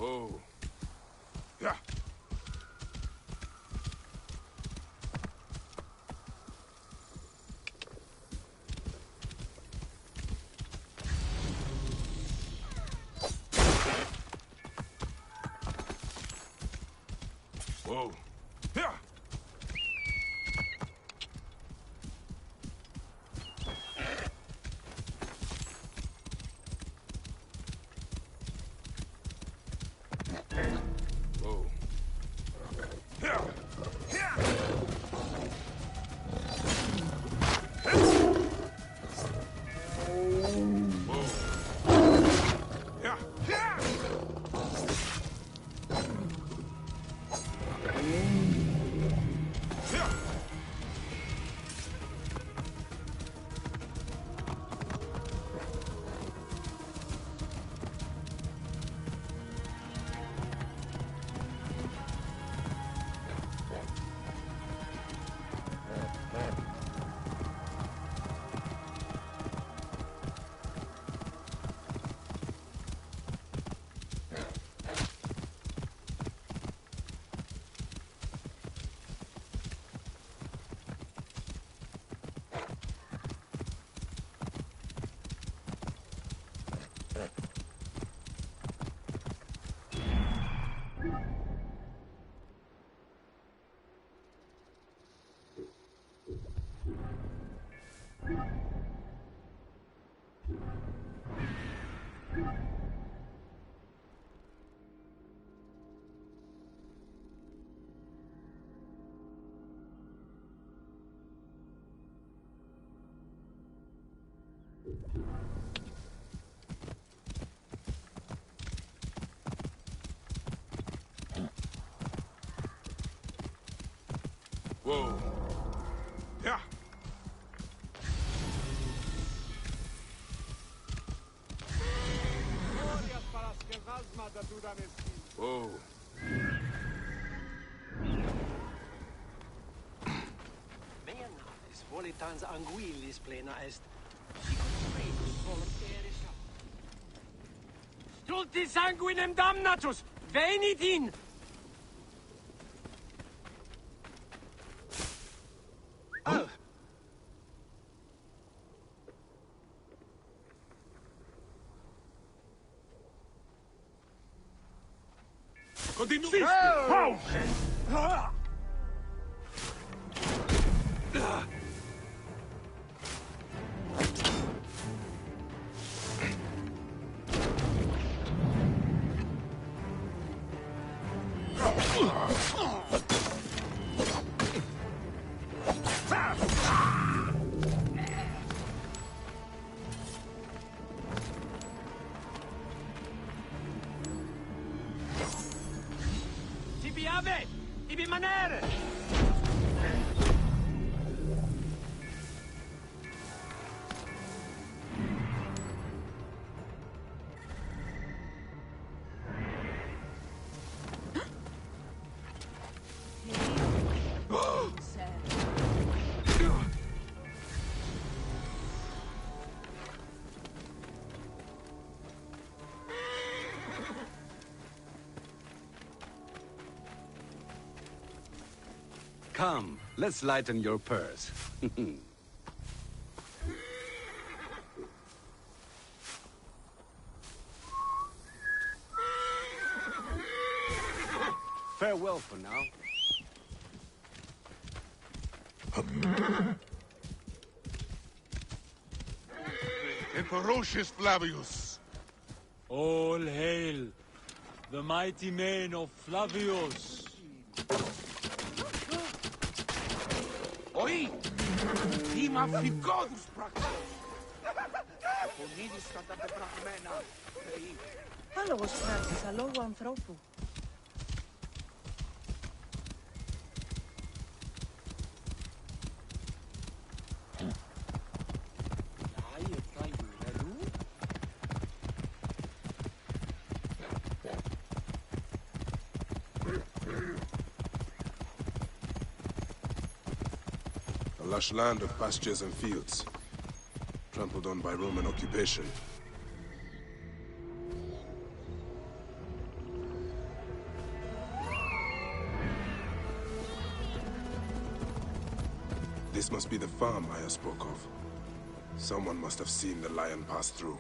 Whoa. Yeah. Whoa. Yeah. Whoa. Yeah. Yeah. Whoa. Yeah. Yeah. Whoa. Yeah. Whoa. Menatis volitans anguillis plena est. Stulti sanguinem damnatus! Venit in! Oh. Continue! Oh. Tibi ave! Ibi manere! Come, let's lighten your purse. Farewell for now. Emperocious Flavius! All hail the mighty men of Flavius! Oi! Ima Figodus Praxis! Ponidis tata de Brahmena! Hallo, Praxis, hallo, Anthropo. A lush land of pastures and fields, trampled on by Roman occupation. This must be the farm Aya spoke of. Someone must have seen the lion pass through.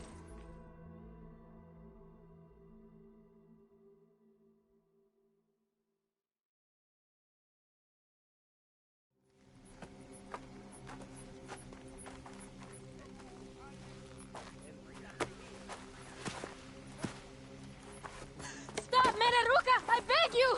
Stop, Meneruka! I beg you!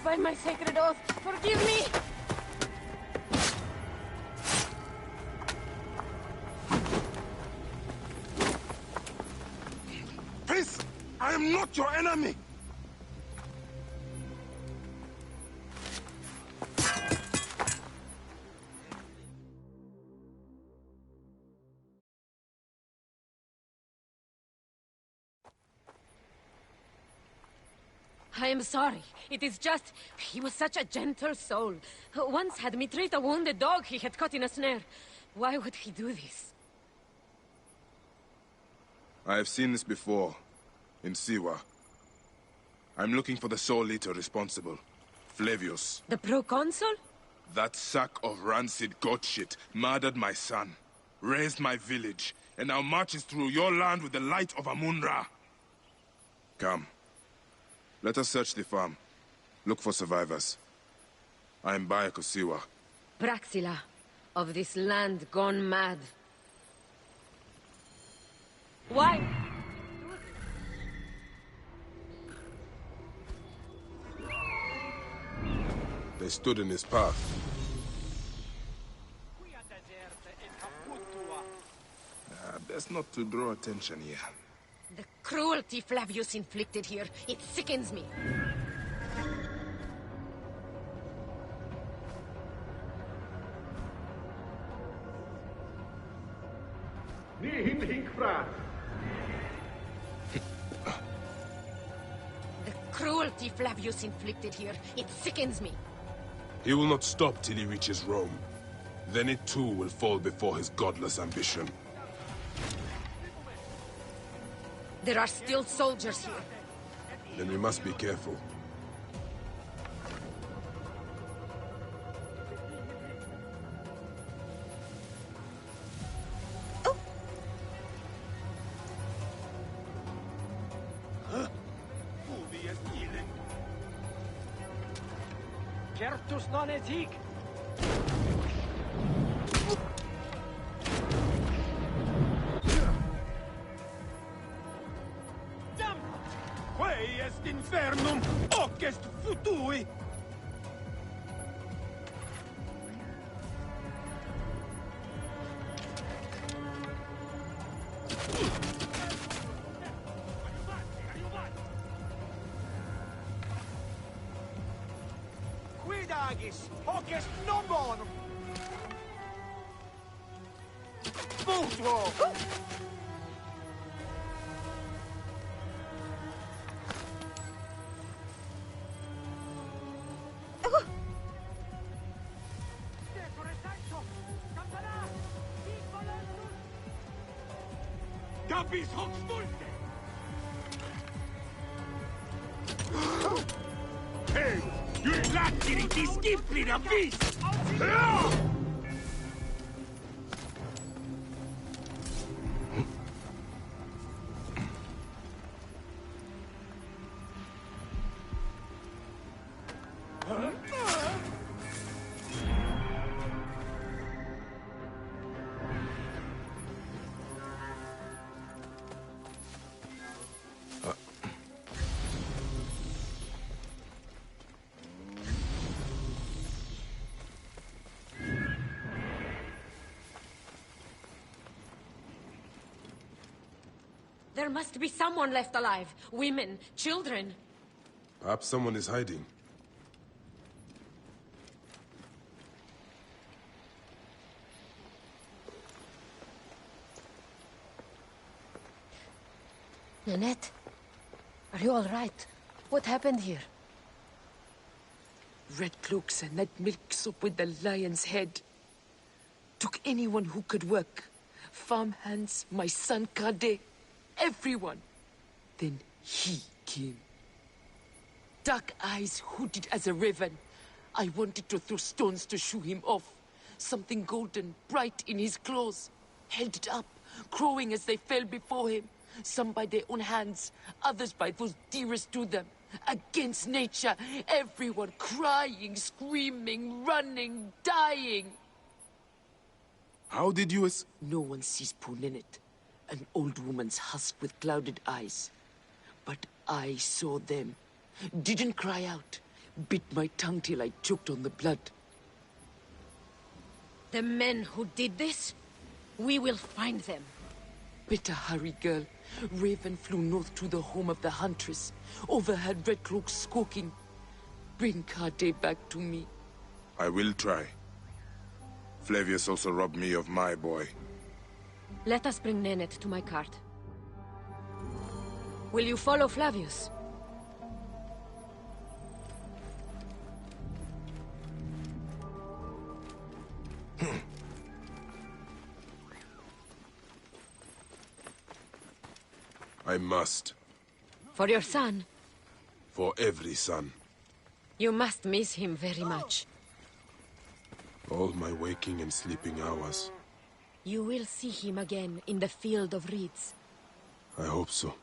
By my sacred oath, forgive me! Peace! I am not your enemy! I am sorry. It is just... he was such a gentle soul. Once had me treat a wounded dog he had caught in a snare. Why would he do this? I have seen this before, in Siwa. I'm looking for the soul eater responsible, Flavius. The proconsul? That sack of rancid goat shit murdered my son, raised my village, and now marches through your land with the light of Amun-Ra. Come. Let us search the farm. Look for survivors. I am Baya Kosiwa. Praxila, of this land gone mad. Why? They stood in his path. Best not to draw attention here. The cruelty Flavius inflicted here, it sickens me. The cruelty Flavius inflicted here, it sickens me. He will not stop till he reaches Rome. Then it too will fall before his godless ambition. There are still soldiers here. Then we must be careful. Certus non et hic! Quae est infernum, hoc est futui! Quid agis, hoc est non bonum! Mutuo! Capis hoc multe! Hey! You're lactiri disciplina vis! There must be someone left alive. Women, children. Perhaps someone is hiding. Nanette, are you all right? What happened here? Red cloaks and that milk soup with the lion's head. Took anyone who could work. Farmhands, my son Kade, everyone. Then he came. Dark eyes hooded as a raven. I wanted to throw stones to shoo him off. Something golden, bright in his claws. Held it up, crowing as they fell before him. Some by their own hands, others by those dearest to them. Against nature, everyone crying, screaming, running, dying. How did you No one sees poor Ninette, an old woman's husk with clouded eyes. But I saw them. Didn't cry out. Bit my tongue till I choked on the blood. The men who did this? We will find them. Better hurry, girl. Raven flew north to the home of the huntress. Overheard Red Cloaks squawking. Bring Kade back to me. I will try. Flavius also robbed me of my boy. Let us bring Nanette to my cart. Will you follow Flavius? I must. For your son? For every son. You must miss him very much. All my waking and sleeping hours. You will see him again in the Field of Reeds. I hope so.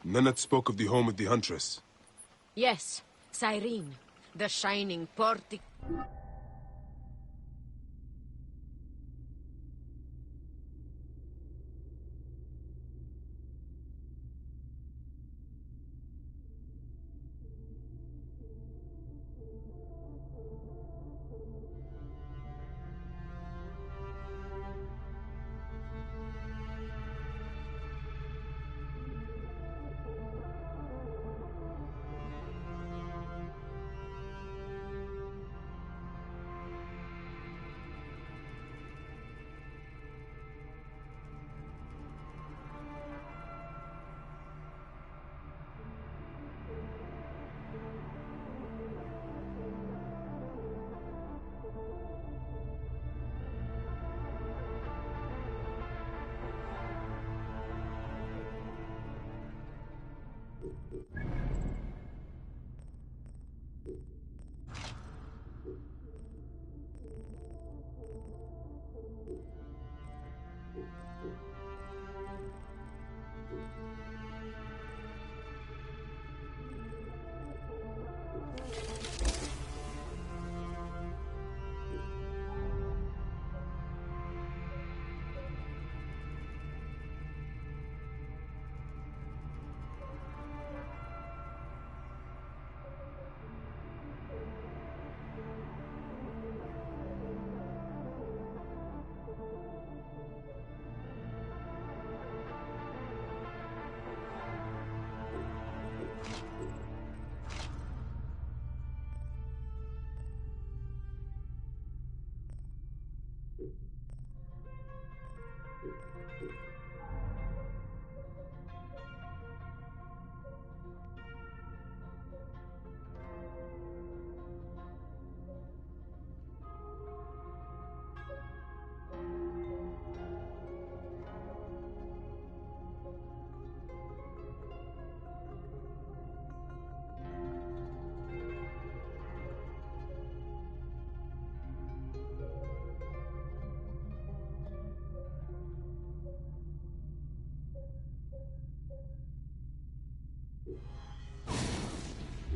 Nanette spoke of the home of the Huntress. Yes, Cyrene, the shining portic.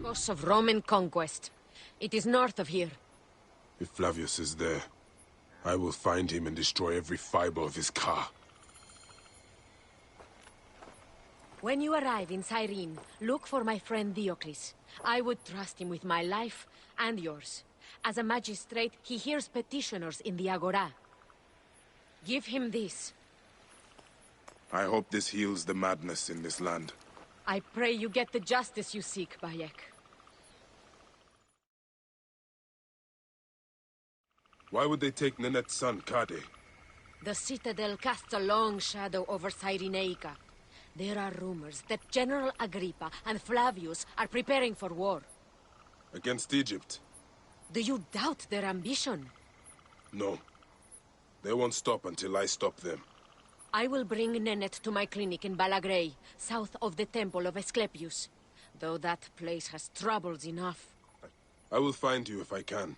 Course of Roman conquest. It is north of here. If Flavius is there, I will find him and destroy every fiber of his car. When you arrive in Cyrene, look for my friend Diocles. I would trust him with my life and yours. As a magistrate, he hears petitioners in the Agora. Give him this. I hope this heals the madness in this land. I pray you get the justice you seek, Bayek. Why would they take Nenet's son, Kade? The Citadel casts a long shadow over Cyrenaica. There are rumors that General Agrippa and Flavius are preparing for war. Against Egypt? Do you doubt their ambition? No. They won't stop until I stop them. I will bring Nenet to my clinic in Balagrey, south of the Temple of Asclepius. Though that place has troubles enough. I will find you if I can.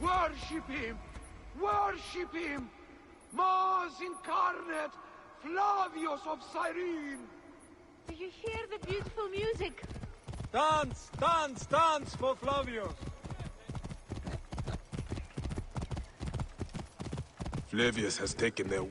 Worship him! Worship him! Mars incarnate, Flavius of Cyrene! Do you hear the beautiful music? Dance, dance, dance for Flavius! Flavius has taken their...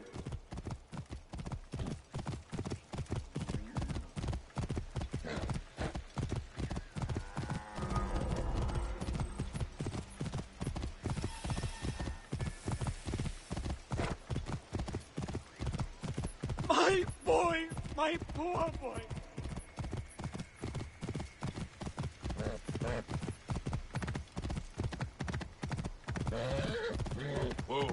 My boy! My poor boy! Whoa.